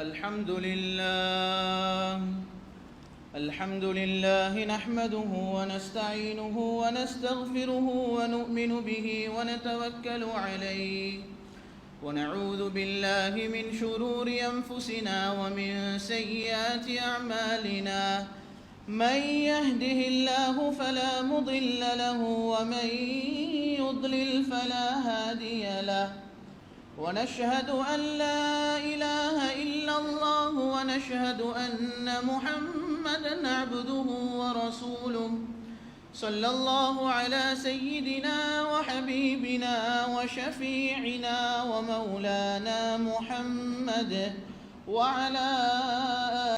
الحمد لله نحمده ونستعينه ونستغفره ونؤمن به ونتوكل عليه ونعوذ بالله من شرور أنفسنا ومن سيئات أعمالنا من يهده الله فلا مضل له ومن يضلل فلا هادي له ونشهد أن لا إله إلا الله ونشهد أن محمدا عبده ورسوله صلى الله على سيدنا وحبيبنا وشفيعنا ومولانا محمد وعلى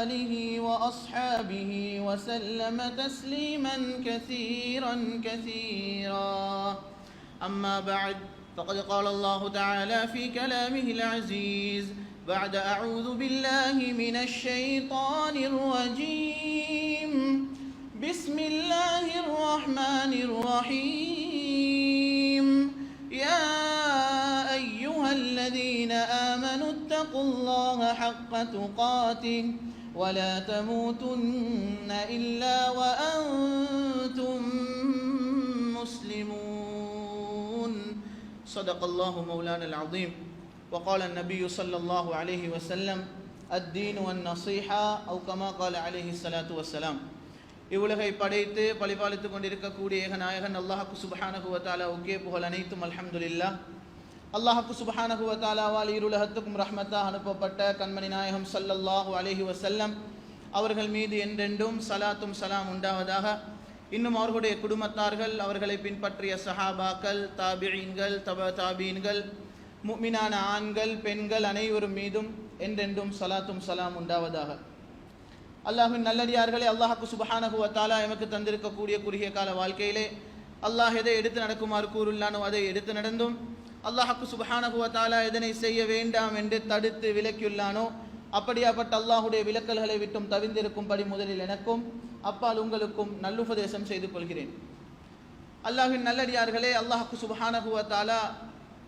آله وأصحابه وسلم تسليما كثيرا كثيرا. أما بعد، فقد قال الله تعالى في كلامه العزيز بعد أعوذ بالله من الشيطان الرجيم بسم الله الرحمن الرحيم يا أيها الذين آمنوا اتقوا الله حق تقاته ولا تموتن إلا وأنتم مسلمون. صدق الله مولانا العظيم. وقال النبي صلى الله عليه وسلم الدين والنصيحة أو كما قال عليه الصلاة والسلام. இவ்வுலகை படைத்து பழிபாலித்து கொண்டிருக்கக்கூடிய ஏகநாயகன் அல்லாஹ்க்கு சுப்ஹானஹு வ தஆலாவுக்கே புகழ் அனைத்தும் அல்ஹம்துலில்லாஹ். அல்லாஹ்க்கு சுப்ஹானஹு வ தஆலாவால் இருலகத்துக்கும் ரஹ்மத்தாக அனுப்பப்பட்ட கண்மணி நாயகம் ஸல்லல்லாஹு அலைஹி வஸல்லம் அவர்கள் மீது என்றென்றும் ஸலாத்தும் ஸலாம் உண்டாவதாக. இன்னும் அவர்களுடைய குடும்பத்தார்கள், அவர்களை பின்பற்றிய சஹாபாக்கள், தாபிஈன்கள், தாபீன்கள், முஃமினான ஆண்கள் பெண்கள் அனைவரும் மீதும் என்றென்றும் ஸலாத்தும் ஸலாம் உண்டாவதாக. அல்லாஹ்வின் நல்லடியார்களே, அல்லாஹ்க்கு சுப்ஹானஹு வ தஆலா எமக்கு தந்திருக்கக்கூடிய குறுகிய கால வாழ்க்கையிலே அல்லாஹ் எதை எடுத்து நடக்குமாறு கூறுள்ளானோ அதை எடுத்து நடந்தும், அல்லாஹ்க்கு சுப்ஹானஹு வ தஆலா எதனை செய்ய வேண்டாம் என்று தடுத்து விலக்கியுள்ளானோ அப்படியாப்பட்ட அல்லாஹுடைய விலக்கல்களை விட்டும் தவிர்ந்திருக்கும்படி முதலில் எனக்கும் அப்பால் உங்களுக்கும் நல்லுபதேசம் செய்து கொள்கிறேன். அல்லாஹ்வின் நல்லடியார்களே, அல்லாஹ்க்கு சுப்ஹானஹு வ தஆலா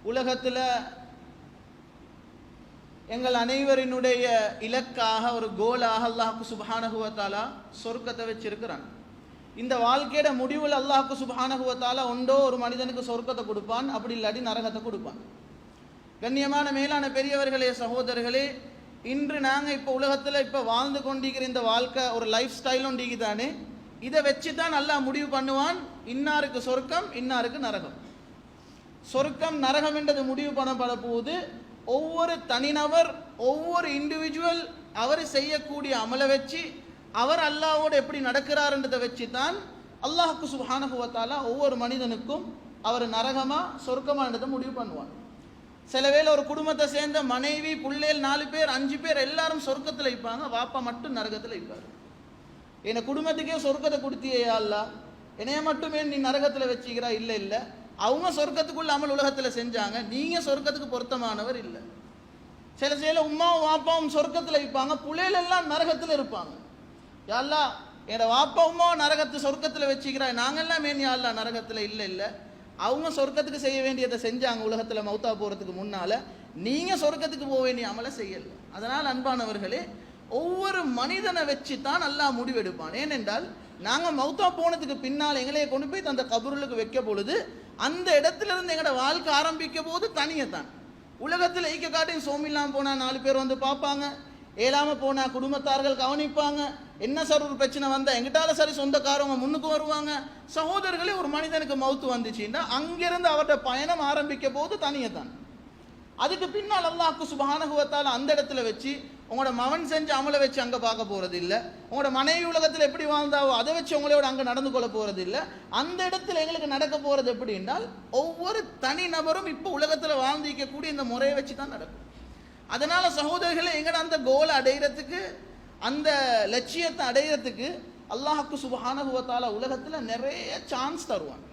உலகத்தில் எங்கள் அனைவரினுடைய இலக்காக ஒரு கோலாக அல்லாஹ்க்கு சுப்ஹானஹு வ தஆலா சொர்க்கத்தை வச்சிருக்கிறான். இந்த வாழ்க்கையோட முடிவில் அல்லாஹ்க்கு சுப்ஹானஹு வ தஆலா ஒன்றோ ஒரு மனிதனுக்கு சொர்க்கத்தை கொடுப்பான், அப்படி இல்லாட்டி நரகத்தை கொடுப்பான். கண்ணியமான மேலான பெரியவர்களே, சகோதரர்களே, இன்று நாங்கள் இப்போ உலகத்தில் இப்போ வாழ்ந்து கொண்டிருக்கிற இந்த வாழ்க்கை ஒரு லைஃப் ஸ்டைலும் தானே, இதை வச்சு தான் அல்லாஹ் முடிவு பண்ணுவான் இன்னாருக்கு சொர்க்கம் இன்னாருக்கு நரகம். சொர்க்கம் நரகம் என்றது முடிவு பண்ணப்பட போது ஒவ்வொரு தனிநபர், ஒவ்வொரு இண்டிவிஜுவல் அவர் செய்யக்கூடிய அமலை வச்சு அவர் அல்லாஹ்வோடு எப்படி நடக்கிறார்ன்றதை வச்சு தான் அல்லாஹ்க்கு சுப்ஹானஹு வ தஆலா ஒவ்வொரு மனிதனுக்கும் அவர் நரகமா சொர்க்கமான்றதை முடிவு பண்ணுவான். சில வேளை ஒரு குடும்பத்தை சேர்ந்த மனைவி, பிள்ளைகள் 4 பேர் 5 பேர் எல்லாரும் சொர்க்கத்தில் வைப்பாங்க, வாப்பா மட்டும் நரகத்தில் வைப்பார். என் குடும்பத்துக்கே சொர்க்கத்தை கொடுத்தியே அல்லாஹ், என்னைய மட்டுமே நீ நரகத்தில் வச்சுக்கிறா? இல்லை இல்லை, அவங்க சொர்க்கத்துக்குள்ள அமல் உலகத்தில் செஞ்சாங்க, நீங்கள் சொர்க்கத்துக்கு பொருத்தமானவர் இல்லை. சில உமாவும் வாப்பாவும் சொர்க்கத்தில் வைப்பாங்க, புள்ளைகள் எல்லாம் நரகத்தில் இருப்பாங்க. யாழ்லா என் வாப்பா உமாவை நரகத்து சொர்க்கத்தில் வச்சுக்கிறா, நாங்கள்லாம் மேன் யாழ்லா நரகத்தில்? இல்லை இல்லை, அவங்க சொர்க்கத்துக்கு செய்ய வேண்டியதை செஞ்சாங்க உலகத்தில் மௌத்தா போகிறதுக்கு முன்னால், நீங்கள் சொர்க்கத்துக்கு போக வேண்டிய அமலை செய்யலை. அதனால் அன்பானவர்களே, ஒவ்வொரு மனிதனை வச்சு தான் அல்லாஹ் முடிவெடுப்பான். ஏனென்றால் நாங்கள் மௌத்தா போனதுக்கு பின்னால் எங்களையே கொண்டு போய் அந்த கபூருக்கு வைக்க பொழுது அந்த இடத்துல இருந்து எங்களோட வாழ்க்கை ஆரம்பிக்க போது தனியை தான். உலகத்தில் ஈக்க காட்டியும் சோமில்லாம் போனால் 4 பேர் வந்து பார்ப்பாங்க, ஏழாமல் போனால் குடும்பத்தார்கள் கவனிப்பாங்க, என்ன சார் ஒரு பிரச்சனை வந்தால் எங்கிட்டால சரி சொந்தக்காரவங்க முன்னுக்கு வருவாங்க. சகோதரர்களே, ஒரு மனிதனுக்கு மௌத்து வந்துச்சுன்னா அங்கிருந்து அவருடைய பயணம் ஆரம்பிக்க போது தனியை தான். அதுக்கு பின்னால் அல்லாஹ்க்கு சுப்ஹானஹு வ தஆலா அந்த இடத்துல வச்சு உங்களோட மகன் செஞ்ச அமலை வச்சு அங்கே பார்க்க போகிறது இல்லை, உங்களோட மனைவி உலகத்தில் எப்படி வாழ்ந்தாவோ அதை வச்சு உங்களோட அங்கே நடந்து கொள்ள போகிறது இல்லை. அந்த இடத்துல எங்களுக்கு நடக்க போகிறது எப்படி என்றால், ஒவ்வொரு தனி நபரும் இப்போ உலகத்தில் வாழ்ந்திக்கக்கூடிய இந்த முறையை வச்சு தான் நடக்கும். அதனால் சகோதரர்களை, எங்களோட அந்த கோலை அடைகிறதுக்கு, அந்த லட்சியத்தை அடைகிறதுக்கு அல்லாஹ்க்கு சுப்ஹானஹு வ தஆலா உலகத்தில் நிறைய சான்ஸ் தருவான்.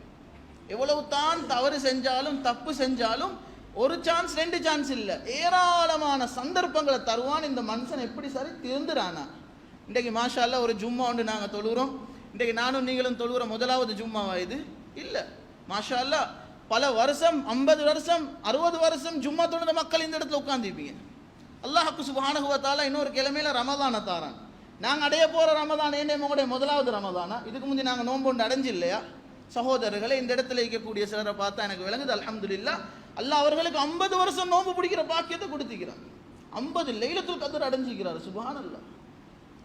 எவ்வளவு தான் தவறு செஞ்சாலும் தப்பு செஞ்சாலும் ஒரு சான்ஸ் 2 சான்ஸ் இல்லை, ஏராளமான சந்தர்ப்பங்களை தருவான். இந்த மனுஷன் எப்படி சரி திருந்துறானா? இன்றைக்கு மாஷா அல்லாஹ் ஒரு ஜும்மா ஒன்று நாங்கள் தொழுகிறோம். இன்றைக்கு நானும் நீங்களும் தொழுகிற முதலாவது ஜும்மாவா இது? இல்லை, மாஷா அல்லாஹ் பல வருஷம் 50 வருஷம் 60 வருஷம் ஜும்மா தொழுத மக்கள் இந்த இடத்துல உட்கார்ந்துருப்பீங்க. அல்லாஹ்வுக்கு சுப்ஹானஹு வ தஆலா இன்னொரு கிழமையில ரமதானை தாரான். நாங்கள் அடைய போகிற ரமதான் ஏன் உங்களுடைய முதலாவது ரமதானா? இதுக்கு முந்தி நாங்கள் நோன்பு ஒன்று அடைஞ்சு இல்லையா? சகோதரர்களை, இந்த இடத்துல இருக்கக்கூடிய சிலரை பார்த்தா எனக்கு விளங்குது, அல்ஹம்துலில்லாஹ், அல்லாஹ் அவர்களுக்கு 50 வருஷம் நோன்பு பிடிக்கிற பாக்கியத்தை கொடுத்துக்கிறான். 50 லைலத்துல் கத்ர் அடைஞ்சிக்கிறார். சுப்ஹானல்லாஹ்,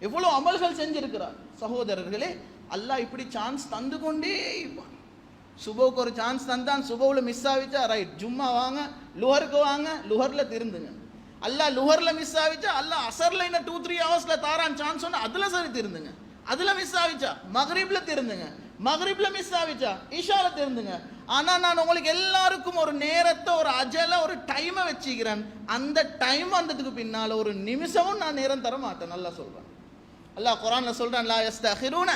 எவ்வளோ அமல்கள் செஞ்சிருக்கிறார். சகோதரர்களே, அல்லாஹ் இப்படி சான்ஸ் தந்து கொண்டே இருப்பான். சுபவுக்கு ஒரு சான்ஸ் தந்தான், சுபவுல மிஸ் ஆகிச்சா ரைட், ஜும்மா வாங்க, லுஹருக்கு வாங்க, லுஹர்ல திருந்துங்க. அல்லாஹ் லுஹர்ல மிஸ் ஆகிச்சா அல்லாஹ் அசர்ல இன்னும் 2-3 ஹவர்ஸ்ல தாரான் சான்ஸ் சொன்னா அதுல சரி திருந்துங்க. அதுல மிஸ் ஆகிச்சா மக்ரிப்ல திருந்துங்க, மக்ரிப்ல மிஸ் ஆகிச்சா இஷால திருந்துங்க. ஆனா நான் உங்களுக்கு எல்லாருக்கும் ஒரு நேரத்தை, ஒரு அஜல, ஒரு டைமை வச்சுக்கிறேன். அந்த டைம் வந்ததுக்கு பின்னால ஒரு நிமிஷமும் நான் நேரம் தர மாட்டேன். நல்லா சொல்றேன். அல்லாஹ் குர்ஆன்ல சொல்றான், லா யஸ்தகிரூன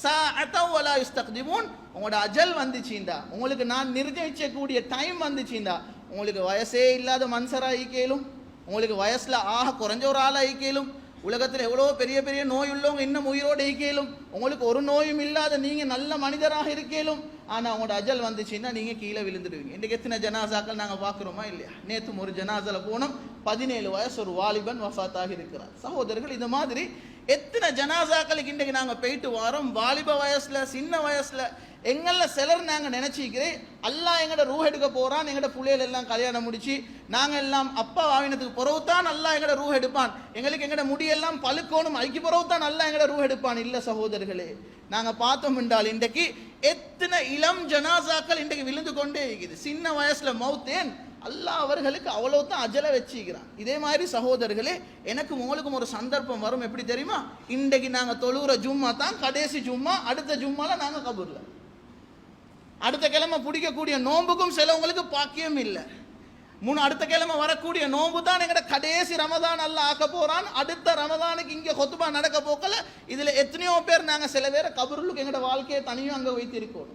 ஸாஅத்தன் வ லா யஸ்தக்திமூன். உங்களோட அஜல் வந்துச்சுண்டா, உங்களுக்கு நான் நிர்ணயிக்கக்கூடிய டைம் வந்துச்சுண்டா, உங்களுக்கு வயசே இல்லாத மனுஷரா ஈக்கேலும், உங்களுக்கு வயசுல ஆக குறைஞ்ச ஒரு ஆளா ஈக்கேலும், உலகத்தில் எவ்வளோ பெரிய பெரிய நோய் உள்ளவங்க இன்னும் உயிரோடு ஈக்கேலும், உங்களுக்கு ஒரு நோயும் இல்லாத நீங்க நல்ல மனிதராக இருக்கேலும். ஆனா உங்களோட அஜல் வந்துச்சுன்னா நீங்க கீழே விழுந்துடுவீங்க. இன்றைக்கு எத்தனை ஜனாசாக்கள் நாங்க பார்க்குறோமா இல்லையா? நேற்று ஒரு ஜனாசால போனோம், 17 வயசு ஒரு வாலிபன் வஃபாத்தாக இருக்கிறார். சகோதரர்கள், இந்த மாதிரி எத்தனை ஜனாசாக்களுக்கு இன்றைக்கு நாங்கள் போயிட்டு வரோம். வாலிப வயசுல, சின்ன வயசுல எங்கள சிலர் நாங்கள் நினைச்சிக்கிறேன் அல்லாஹ் எங்கட ரூஹ் எடுக்க போறான், எங்கட புள்ளைகள் எல்லாம் கல்யாணம் முடிச்சு நாங்கள் எல்லாம் அப்பா ஆவினத்துக்கு பிறகுதான் அல்லாஹ் எங்கட ரூஹ் எடுப்பான், எங்களுக்கு எங்கட முடியெல்லாம் பழுக்கோணும் ஐக்கு பிறகுதான் அல்லாஹ் எங்கட ரூஹ் எடுப்பான். இல்லை சகோதரர்களே, நாங்கள் பார்த்தோம் என்றால் இன்றைக்கு எத்தனை இளம் ஜனாசாக்கள் இன்றைக்கு விழுந்து கொண்டே இருக்குது. சின்ன வயசுல மௌத்தேன் அல்லாஹ் அவர்களுக்கு அவ்வளவுதான் அஜல வச்சுக்கிறான். இதே மாதிரி சகோதரர்களே, எனக்கும் உங்களுக்கும் ஒரு சந்தர்ப்பம் வரும். எப்படி தெரியுமா? இன்றைக்கு நாங்கள் தொழுகிற ஜும்மா தான் கடைசி ஜும்மா. அடுத்த ஜும்மால நாங்கள் கபூர்ல, அடுத்த கிழமை பிடிக்கக்கூடிய நோன்புக்கும் சிலவங்களுக்கு பாக்கியம் இல்லை. அடுத்த கிழமை வரக்கூடிய நோன்பு தான் எங்கட கடைசி ரமதான் அல்லாஹ் ஆக்க போறான். அடுத்த ரமதானுக்கு இங்கே கொத்துபா நடக்க போக்கல. இதுல எத்தனையோ பேர் நாங்க சில பேரை கபூருக்கு எங்கட வாழ்க்கையை தனியும் அங்க வைத்திருக்கோம்.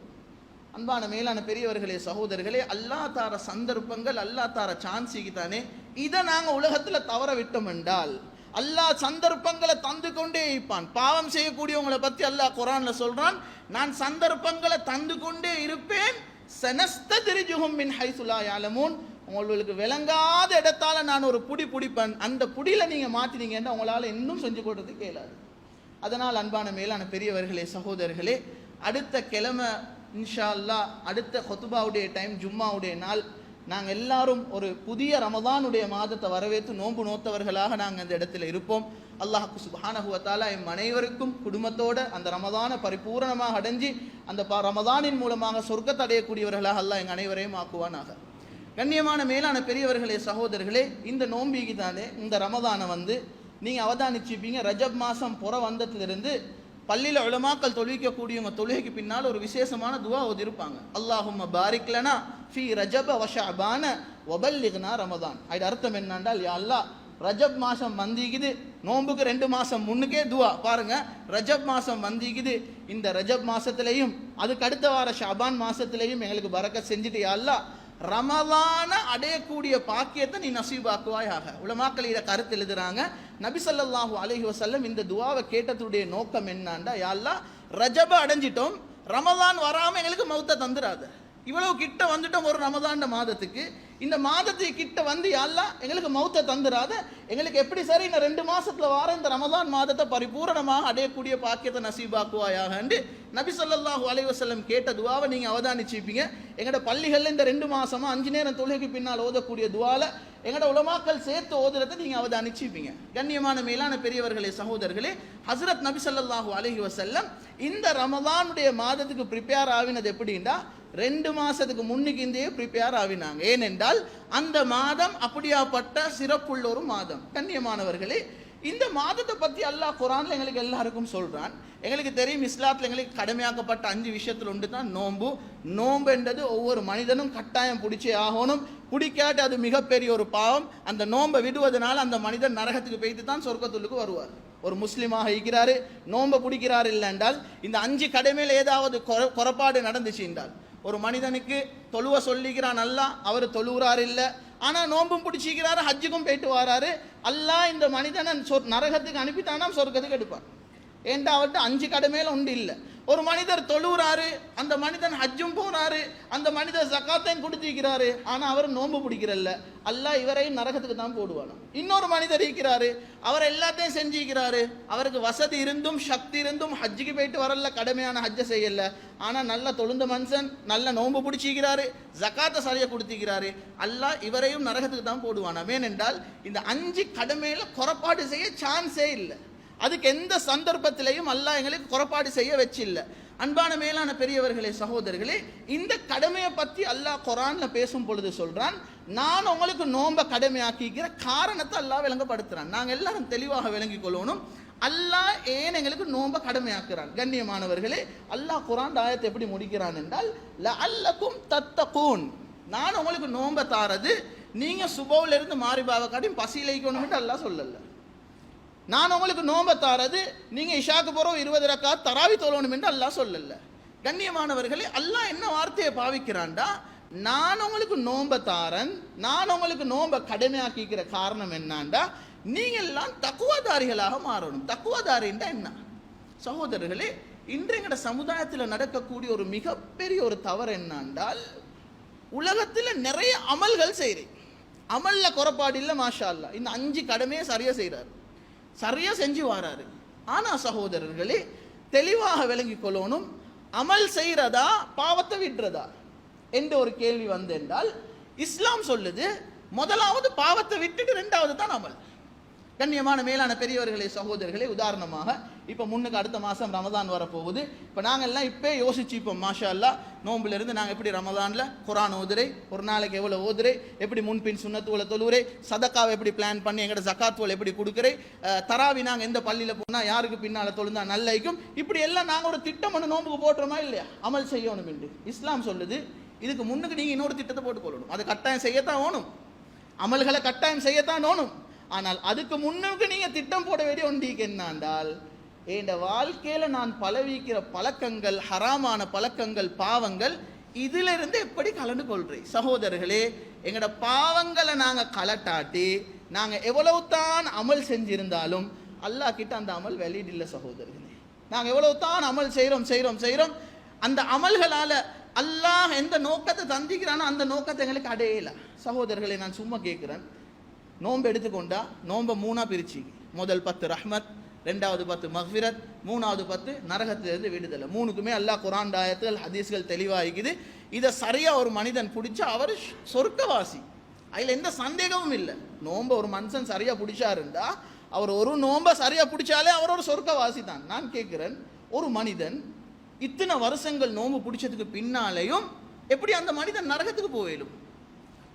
அன்பான மேலான பெரியவர்களே, சகோதரர்களே, அல்லாஹ் தார சந்தர்ப்பங்கள், அல்லாஹ் தார சான்ஸுக்கு தானே. இதை நாங்க உலகத்துல தவற விட்டோம் என்றால் அல்லாஹ் சந்தர்ப்பங்களை தந்து கொண்டே இருப்பான். பாவம் செய்யக்கூடியவங்களை பத்தி அல்லாஹ் குர்ஆன்ல சொல்றான், நான் சந்தர்ப்பங்களை தந்து கொண்டே இருப்பேன். சனஸ்தத்ரிஜுஹும் மின் ஹைஸு லா யஅலமூன். உங்களுக்கு விளங்காத இடத்தால நான் ஒரு புடி பிடிப்பேன். அந்த புடியில நீங்க மாத்தினீங்கன்னா உங்களால இன்னும் செஞ்சு கொடுறதுக்கு இயலாது. அதனால் அன்பான மேலான பெரியவர்களே, சகோதரர்களே, அடுத்த கிழமை இன்ஷா அல்லாஹ், அடுத்த ஹுத்பாவுடைய டைம், ஜும்மாவுடைய நாள், நாங்கள் எல்லாரும் ஒரு புதிய ரமதானுடைய மாதத்தை வரவேற்று நோன்பு நோத்தவர்களாக நாங்கள் அந்த இடத்துல இருப்போம். அல்லாஹ்வுக்கு சுப்ஹானஹு வ தஆலா எம் அனைவருக்கும் குடும்பத்தோடு அந்த ரமதானை பரிபூரணமாக அடைஞ்சி அந்த ரமதானின் மூலமாக சொர்க்கத்தை அடையக்கூடியவர்களாக அல்லாஹ் எங்கள் அனைவரையும் ஆக்குவானாக. கண்ணியமான மேலான பெரியவர்களே, சகோதரர்களே, இந்த நோம்பிக்கு தானே இந்த ரமதானை நீங்கள் அவதானிச்சிப்பீங்க. ரஜப் மாதம் வந்ததிலிருந்து பள்ளியில் உலமாக்கள் தொழுவிக்கக்கூடியவங்க தொழுகைக்கு பின்னால் ஒரு விசேஷமான துவா ஓதிருப்பாங்க. அல்லாஹும்ம பாரிக் லனா ஃபீ ரஜப வ ஷஅபான வபல்லிக்னா ரமதான். அது அர்த்தம் என்னென்றால், யா அல்லாஹ், ரஜப் மாதம் வந்திக்குது, நோன்புக்கு 2 மாதம் முன்னுக்கே துவா பாருங்க. ரஜப் மாதம் வந்திக்குது, இந்த ரஜப் மாதத்துலேயும் அதுக்கு அடுத்த வார ஷஅபான் மாதத்துலேயும் எங்களுக்கு பரக்கத் செஞ்சுட்டு யா அல்லாஹ் ரமதான அடையக்கூடிய பாக்கியத்தை நீ நசீபாக்குவாயாக. உலமாக்கள் இதை கருத்து எழுதுறாங்க. நபி ஸல்லல்லாஹு அலைஹி வஸல்லம் இந்த துவாவை கேட்டதுடைய நோக்கம் என்னன்னா, யா அல்லாஹ், ரஜப அடைஞ்சிட்டோம், ரமதான் வராம எங்களுக்கு மௌத்த தந்துராத. இவ்வளவு கிட்ட வந்துட்டோம் ஒரு ரமதான் மாதத்துக்கு, இந்த மாதத்துக்கு கிட்ட யா அல்லாஹ் எங்களுக்கு மௌத்த தந்துராத. எங்களுக்கு எப்படி சரி இந்த 2 மாசத்துல வார இந்த ரமதான் மாதத்தை பரிபூரணமாக அடையக்கூடிய பாக்கியத்தை நசீபாக்குவாயாக என்று நபி ஸல்லல்லாஹு அலைஹி வஸல்லம் கேட்ட துவாவை நீங்க அவதானிச்சிப்பீங்க. எங்கட பள்ளிகள்ல இந்த 2 மாசமா 5 நேரம் தொழுகைக்கு பின்னால் ஓதக்கூடிய துவால எங்கட உலமாக்கள் சேர்த்து ஓதுறதை நீங்க அவதானிச்சிப்பீங்க. கண்ணியமான மேலான பெரியவர்களே, சகோதரர்களே, ஹஸ்ரத் நபி ஸல்லல்லாஹு அலைஹி வஸல்லம் இந்த ரமதானுடைய மாதத்துக்கு ப்ரிப்பேர் ஆவினது எப்படின்னா, 2 மாசத்துக்கு முன்னுக்கு இருந்தே ப்ரிப்பேர் ஆவினாங்க. ஏனென்றால் அந்த மாதம் அப்படியாப்பட்ட சிறப்புள்ள ஒரு மாதம். கண்ணியமானவர்களே, இந்த மாதத்தை பற்றி அல்லாஹ் குர்ஆன்ல எங்களுக்கு எல்லாருக்கும் சொல்றான். எங்களுக்கு தெரியும், இஸ்லாத்தில் எங்களுக்கு கடமையாக்கப்பட்ட 5 விஷயத்தில் ஒன்று தான் நோன்பு. நோன்பு என்றது ஒவ்வொரு மனிதனும் கட்டாயம் பிடிச்சே ஆகணும். பிடிக்காட்டு அது மிகப்பெரிய ஒரு பாவம். அந்த நோன்பை விடுவதனால அந்த மனிதன் நரகத்துக்கு போய்த்து தான் சொர்க்கத்துக்கு வருவார். ஒரு முஸ்லீமாக இருக்கிறாரு, நோன்பை பிடிக்கிறார் இல்லை என்றால், இந்த 5 கடமையில் ஏதாவது குறைபாடு நடந்துச்சு என்றால், ஒரு மனிதனுக்கு தொழுவ சொல்லிக்கிறான் அல்லாஹ், அவர் தொழுகிறார் இல்லை, ஆனால் நோன்பும் பிடிச்சிக்கிறாரு, ஹஜ்ஜுக்கும் போயிட்டு வராரு, அல்லாஹ் இந்த மனிதனை நரகத்துக்கு அனுப்பித்தானா சொர்க்கத்துக்கு எடுப்பான். ஏன்டா அவர்கிட்ட 5 கடமையில உண்டு இல்லை. ஒரு மனிதர் தொழுறாரு, அந்த மனிதன் ஹஜ்ஜும் போனாரு, அந்த மனிதர் ஜகாத்தையும் கொடுத்திருக்கிறாரு, ஆனா அவர் நோன்பு பிடிக்கிறல்ல, அல்லாஹ் இவரையும் நரகத்துக்கு தான் போடுவானா. இன்னொரு மனிதர் இருக்கிறாரு, அவர் எல்லாத்தையும் செஞ்சிருக்கிறாரு, அவருக்கு வசதி இருந்தும் சக்தி இருந்தும் ஹஜ்ஜுக்கு போயிட்டு வரல, கடமையான ஹஜ்ஜை செய்யல, ஆனா நல்ல தொழுந்த மனுஷன், நல்ல நோன்பு பிடிச்சிக்கிறாரு, ஜகாத்தை சரியா கொடுத்திருக்கிறாரு, அல்லாஹ் இவரையும் நரகத்துக்கு தான் போடுவானா. ஏனென்றால் இந்த 5 கடமையில குறைபாடு செய்ய சான்ஸே இல்லை. அதுக்கு எந்த சந்தர்ப்பத்திலையும் அல்லாஹ் எங்களுக்கு குறைபாடு செய்ய வச்சில்லை. அன்பான மேலான பெரியவர்களே, சகோதரர்களே, இந்த கடமையை பற்றி அல்லாஹ் குர்ஆன்ல பேசும் பொழுது சொல்றான், நான் உங்களுக்கு நோன்பை கடமையாக்கிக்கிற காரணத்தை அல்லாஹ் விளங்கப்படுத்துறான். நாங்கள் எல்லாரும் தெளிவாக விளங்கிக் கொள்ளணும், அல்லாஹ் ஏன் எங்களுக்கு நோன்பை கடமையாக்குறான். கண்ணியமானவர்களே, அல்லாஹ் குர்ஆன் ஆயத்தை எப்படி முடிக்கிறான் என்றால், லஅல்லக்கும் தத்தகூன், நான் உங்களுக்கு நோன்பை தாரது நீங்க சுபவுல இருந்து மாரிபாவை காட்டி பசியிலைக்கணும் என்று அல்லாஹ் சொல்லல. நான் உங்களுக்கு நோன்பை தாரது நீங்க இஷாக்கு போறோம் 20 ரக்காத் தராவி தொழணும் என்று அல்லாஹ் சொல்லல. கண்ணியமானவர்களே, அல்லாஹ் என்ன வார்த்தையை பாவிக்கிறான்டா, நான் உங்களுக்கு நோன்பை தாரன், நான் உங்களுக்கு நோன்பை கடமையாக்கிக்கிற காரணம் என்னான்டா, நீங்க எல்லாம் தக்குவாதாரிகளாக மாறணும். தக்குவாதாரின்னா என்ன சகோதரர்களே, இன்றைய சமுதாயத்தில் நடக்கக்கூடிய ஒரு மிகப்பெரிய ஒரு தவறு என்னன்றால், உலகத்தில் நிறைய அமல்கள் செய்கிறேன், அமல்ல குறைபாடு இல்லை, மாஷா அல்லாஹ், இந்த 5 கடமையை சரியா செய்கிறாரு, சரியா செஞ்சு வராரு. ஆனா சகோதரர்களே, தெளிவாக விளங்கிக் கொள்ளணும், அமல் செய்யறதா பாவத்தை விடுறதா என்ற ஒரு கேள்வி வந்தென்றால், இஸ்லாம் சொல்லுது முதலாவது பாவத்தை விட்டுட்டு 2வது தான் அமல். கண்ணியமான மேலான பெரியவர்களே, சகோதரர்களே, உதாரணமாக இப்போ முன்னுக்கு அடுத்த மாதம் ரமதான் வரப்போகுது. இப்போ நாங்கள் எல்லாம் இப்போ யோசிச்சுப்போம், மாஷா அல்லாஹ், நோம்புல இருந்து நாங்கள் எப்படி ரமதானில் குர்ஆன் ஓதுரை, ஒரு நாளைக்கு எவ்வளோ ஓதுரை, எப்படி முன்பின் சுன்னத்துவலை தொழுவுரை, சதக்காவை எப்படி பிளான் பண்ணி எங்களோட ஜகாத்துவலை எப்படி கொடுக்குறே, தராவி நாங்கள் எந்த பள்ளியில் போனால் யாருக்கு பின்னால் தொழுந்தா நல்லைக்கும், இப்படி எல்லாம் நாங்கள் ஒரு திட்டம் ஒன்று நோம்புக்கு போட்டுறோமா இல்லையா, அமல் செய்யணும் என்று இஸ்லாம் சொல்லுது. இதுக்கு முன்னுக்கு நீங்கள் இன்னொரு திட்டத்தை போட்டுக்கொள்ளணும், அது கட்டாயம் செய்யத்தான் ஓணும், அமல்களை கட்டாயம் செய்யத்தான் ஓணும். ஆனால் அதுக்கு முன்னுக்கு நீங்க திட்டம் போட வேண்டிய ஒன்றிக்கு என்னண்டால், என் வாழ்க்கையில நான் பழவிக்கிற பழக்கங்கள், ஹராமான பழக்கங்கள், பாவங்கள், இதுல இருந்து எப்படி கலந்து கொள்றேன். சகோதரர்களே, எங்கட பாவங்களை நாங்க கலட்டாட்டி நாங்க எவ்வளவு தான் அமல் செஞ்சிருந்தாலும் அல்லாஹ் கிட்ட அந்த அமல் வெளியிட இல்லை. சகோதரர்களே, நாங்க எவ்வளவு தான் அமல் செய்யறோம், அந்த அமல்களால அல்லாஹ் எந்த நோக்கத்தை தந்திக்கிறானோ அந்த நோக்கத்தை எங்களுக்கு அடையல. சகோதரர்களை, நான் சும்மா கேட்கிறேன், நோன்பு எடுத்துக்கொண்டா நோன்பை 3ஆ பிரிச்சு, முதல் 10 ரஹ்மத், 2வது 10 மக்ஃபிரத், 3வது 10 நரகத்திலிருந்து விடுதலை. 3க்குமே அல்லாஹ் குர்ஆன் ஆயத்துகள் ஹதீஸ்கள் தெளிவாகிக்குது. இதை சரியா ஒரு மனிதன் பிடிச்சா அவர் சொர்க்கவாசி, அதில் எந்த சந்தேகமும் இல்லை. நோன்பை ஒரு மனுஷன் சரியா பிடிச்சாருண்டா, அவர் ஒரு நோன்பை சரியா பிடிச்சாலே அவர் ஒரு சொர்க்கவாசி தான். நான் கேட்கிறேன், ஒரு மனிதன் இத்தனை வருஷங்கள் நோன்பு பிடிச்சதுக்கு பின்னாலேயும் எப்படி அந்த மனிதன் நரகத்துக்கு போயிடும்?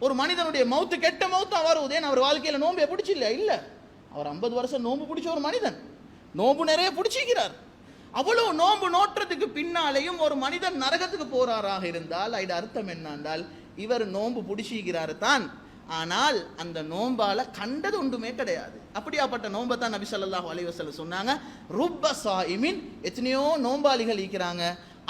ஒரு மனிதனுடைய மௌத்து கெட்ட மௌத்து வருவது, அவர் வாழ்க்கையில நோன்பு பிடிச்சி இல்ல, அவர் 50 வருஷம் நோன்பு பிடிச்ச ஒரு மனிதன், நோன்பு நிறைய பிடிச்சிக்கிறார். அவ்வளவு நோன்பு நோற்றத்துக்கு பின்னாலேயும் ஒரு மனிதன் நரகத்துக்கு போறாராக இருந்தால் அது அர்த்தம் என்னன்றால், இவர் நோன்பு பிடிச்சிக்கிறாரு தான், ஆனால் அந்த நோம்பால கண்டது ஒன்றுமே கிடையாது. அப்படியாப்பட்ட நோன்பை தான் நபி ஸல்லல்லாஹு அலைஹி வஸல்லம் சொன்னாங்க, ருப்ப சாயிமின், எத்தனையோ நோம்பாளிகள் இருக்கிறாங்க,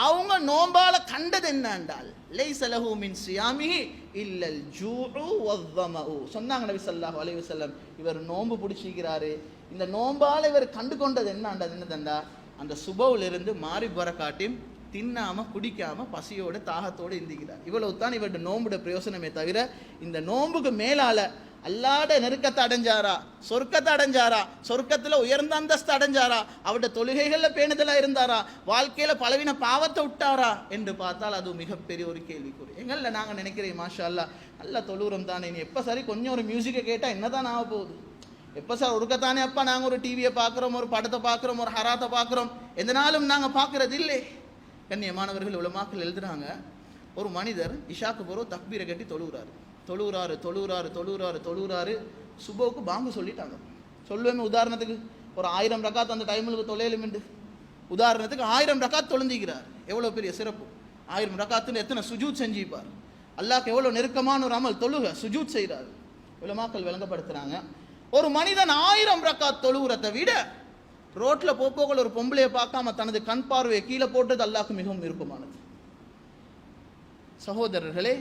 அவங்க நோம்பால கண்டது என்னன்றால், லைஸ லஹு மின் சியாமிஹி இல்லல் ஜூஉ வஸ்ஸமஉ. சொன்னாங்க நபி ஸல்லல்லாஹு அலைஹி வஸல்லம், இவர் நோன்பு பிடிச்சிக்கிறாரு, இந்த நோம்பால இவர் கண்டு கொண்டது என்னதண்டா, அந்த சுபவுல இருந்து மாறி வர காட்டியும் தின்னாம குடிக்காம பசியோட தாகத்தோடு இருந்துக்கிறார். இவ்வளவு தான் இவருடைய நோம்புட பிரயோசனமே தவிர, இந்த நோம்புக்கு மேலால அல்லாட நெருக்கத்தை அடைஞ்சாரா, சொர்க்கத்தை அடைஞ்சாரா, சொர்க்கத்துல உயர்ந்த அந்தஸ்து அடைஞ்சாரா, அவருடைய தொழுகைகள்ல பேணுதலா இருந்தாரா, வாழ்க்கையில பலவீன பாவத்தை விட்டாரா என்று பார்த்தால் அது மிகப்பெரிய ஒரு கேள்விக்குறி. எங்கள்ல நாங்க நினைக்கிறேன், மாஷா அல்லா நல்ல தொழுகிறோம் தானே, நீ எப்ப சரி கொஞ்சம் ஒரு மியூசிக்கை கேட்டா என்னதான் ஆக போகுது, எப்போ சார் ஒருக்கத்தானே அப்பா நாங்கள் ஒரு டிவியை பார்க்குறோம், ஒரு படத்தை பார்க்குறோம், ஒரு ஹராத்தை பார்க்குறோம், எந்த நாளும் நாங்கள் பார்க்கறது இல்லை. கண்ணியமானவர்கள், உலமாக்கள் எழுதுறாங்க, ஒரு மனிதர் இஷாக்கு போகிறோம் தக்பீரை கட்டி தொழுகிறாரு, சுபோவுக்கு பாங்கு சொல்லிட்டாங்க. சொல்லுவேன் உதாரணத்துக்கு, ஒரு 1000 ரக்காத் அந்த டைமுக்கு தொலையலுமெண்டு, உதாரணத்துக்கு 1000 ரக்காத் தொழுந்திக்கிறார், எவ்வளோ பெரிய சிறப்பு. 1000 ரக்காத்துன்னு எத்தனை சுஜூத் செஞ்சுப்பார், அல்லாஹ்க்கு எவ்வளோ நெருக்கமான ஒரு அமல், தொழுக சுஜூத் செய்கிறார். உலமாக்கள் விளங்கப்படுத்துறாங்க, ஒரு மனிதன் 1000 ரக்காத் தொழுகிறதை விட ரோட்ல போக்குகள் ஒரு பொம்பளையை பார்க்காம தனது கண் பார்வையை கீழே போட்டது அல்லாஹ்க்கு மிகவும் விருப்பமானது. சகோதரர்களே,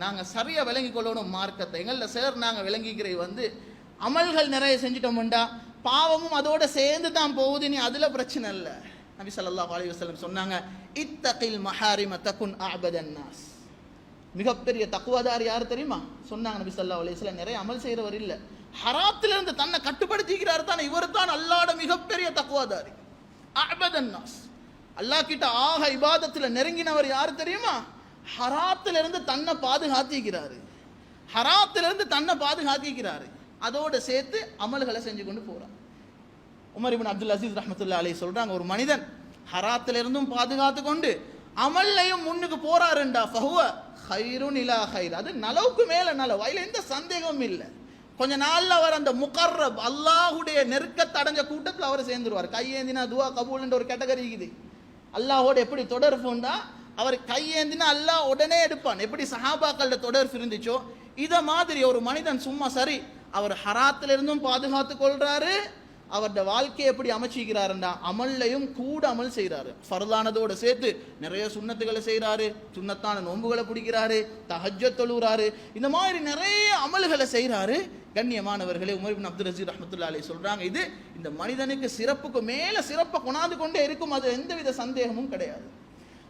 நாங்க சரியா விளங்கி கொள்ளணும் மார்க்கத்தை. எங்கள்ல சிலர் நாங்க விளங்கிக்கிற அமல்கள் நிறைய செஞ்சிட்டோம்டா பாவமும் அதோட சேர்ந்து தான் போகுது, நீ அதுல பிரச்சனை இல்லை. நபி ஸல்லல்லாஹு அலைஹி வஸல்லம் சொன்னாங்க, இத்தகில் மஹாரிம தகுன் அஅபதன் நாஸ். மிகப்பெரிய தக்வாதாரி யார் தெரியுமா? சொன்னாங்க நபி ஸல்லல்லாஹு அலைஹி வஸல்லம், நிறைய அமல் செய்கிறவர் இல்லை, ஹராத்திலிருந்து தன்னை கட்டுப்படுத்திக்கிறார் தான், இவர் தான் அல்லாஹ்வுடைய மிகப்பெரிய தக்வாதாரி. அஅபதன் நாஸ், அல்லாஹ் கிட்ட ஆக இபாதத்தில் நெருங்கினவர் யார் தெரியுமா? ஹராத்திலிருந்து தன்னை பாதுகாத்திக்கிறாரு, ஹராத்திலிருந்து தன்னை பாதுகாத்திக்கிறாரு, அதோடு சேர்த்து அமல்களை செஞ்சு கொண்டு போறார். உமர் இப்னு அப்துல் அசீஸ் ரஹ்மத்துல்லாஹி அலைஹி சொல்றாங்க, ஒரு மனிதன் ஹராத்திலிருந்தும் பாதுகாத்து கொண்டு அமல்லையும் முன்னுக்கு போறாருண்டா ஃபஹுவ ஹைருன் இலா ஹைர், அது நலவுக்கு மேல நலவு, அதில் எந்த சந்தேகமும் இல்லை. கொஞ்ச நாள்ல அவர் அந்த முகர்ரப் அல்லாஹுடைய நெருக்கத்தை அடைஞ்ச கூட்டத்தில் அவர் சேர்ந்துருவார். கையேந்தினா துவா கபூல் ஒரு கேட்டகரி இருக்குது. அல்லாஹோட எப்படி தொடர்புண்டா, அவர் கையேந்தினா அல்லாஹ் உடனே எடுப்பான். எப்படி சஹாபாக்களோட தொடர்பு இருந்துச்சோ இதை மாதிரி ஒரு மனிதன் சும்மா சரி அவர் ஹராத்திலிருந்தும் பாதுகாத்து கொள்றாரு, அவருடைய வாழ்க்கையை எப்படி அமைச்சிக்கிறாருண்டா அமல்லையும் கூட அமல் செய்கிறாரு. ஃபர்லானதோடு சேர்த்து நிறைய சுன்னத்துகளை செய்கிறாரு, சுன்னத்தான நோன்புகளை பிடிக்கிறாரு, தஹஜ்ஜத் தொழுகிறாரு, இந்த மாதிரி நிறைய அமல்களை செய்கிறாரு. கண்ணியமானவர்களே, உமர் இப்னு அப்துல் அசீஸ் ரஹ்மத்துல்லாஹி அலைஹி சொல்றாங்க, இது இந்த மனிதனுக்கு சிறப்புக்கு மேலே சிறப்பை கொண்டாந்து கொண்டே இருக்கும், அது எந்தவித சந்தேகமும் கிடையாது.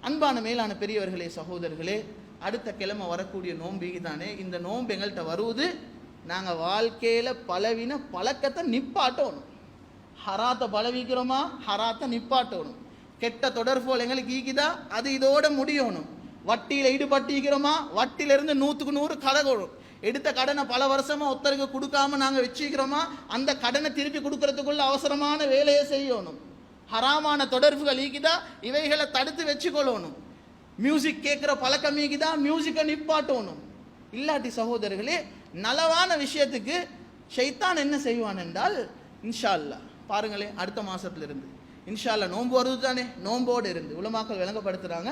அன்பான மேலான பெரியவர்களே, சகோதரர்களே, அடுத்த கிழமை வரக்கூடிய நோம்பிக்கு தானே இந்த நோன்பு எங்கள்கிட்ட வருவது. நாங்கள் வாழ்க்கையில் பலவின பழக்கத்தை நிப்பாட்டணும். ஹராத்தை பலவிக்கிறோமா, ஹராத்தை நிப்பாட்டணும். கெட்ட தொடர்போல் எங்களுக்கு ஈக்குதா, அது இதோட முடியணும். வட்டியில் ஈடுபட்டிக்கிறோமா, வட்டியிலிருந்து 100க்கு 100 கலகணும். எடுத்த கடனை பல வருஷமா ஒருத்தருக்கு கொடுக்காம நாங்கள் வச்சுக்கிறோமா, அந்த கடனை திருப்பி கொடுக்கறதுக்குள்ள அவசரமான வேலையை செய்யணும். ஹராமான தொடர்புகள் ஈக்குதா, இவைகளை தடுத்து வச்சுக்கொள்ளணும். மியூசிக் கேட்குற பழக்கம் ஈக்குதா, மியூசிக்கை நிப்பாட்டணும். இல்லாட்டி சகோதரர்களே, நலவான விஷயத்துக்கு ஷைத்தான் என்ன செய்வான் என்றால், இன்ஷா அல்லாஹ் பாருங்களேன், அடுத்த மாசத்திலிருந்து இன்ஷா அல்லாஹ் நோன்பு வருது தானே, நோம்போடு இருந்து உலமாக்கள் விளங்கப்படுத்துறாங்க,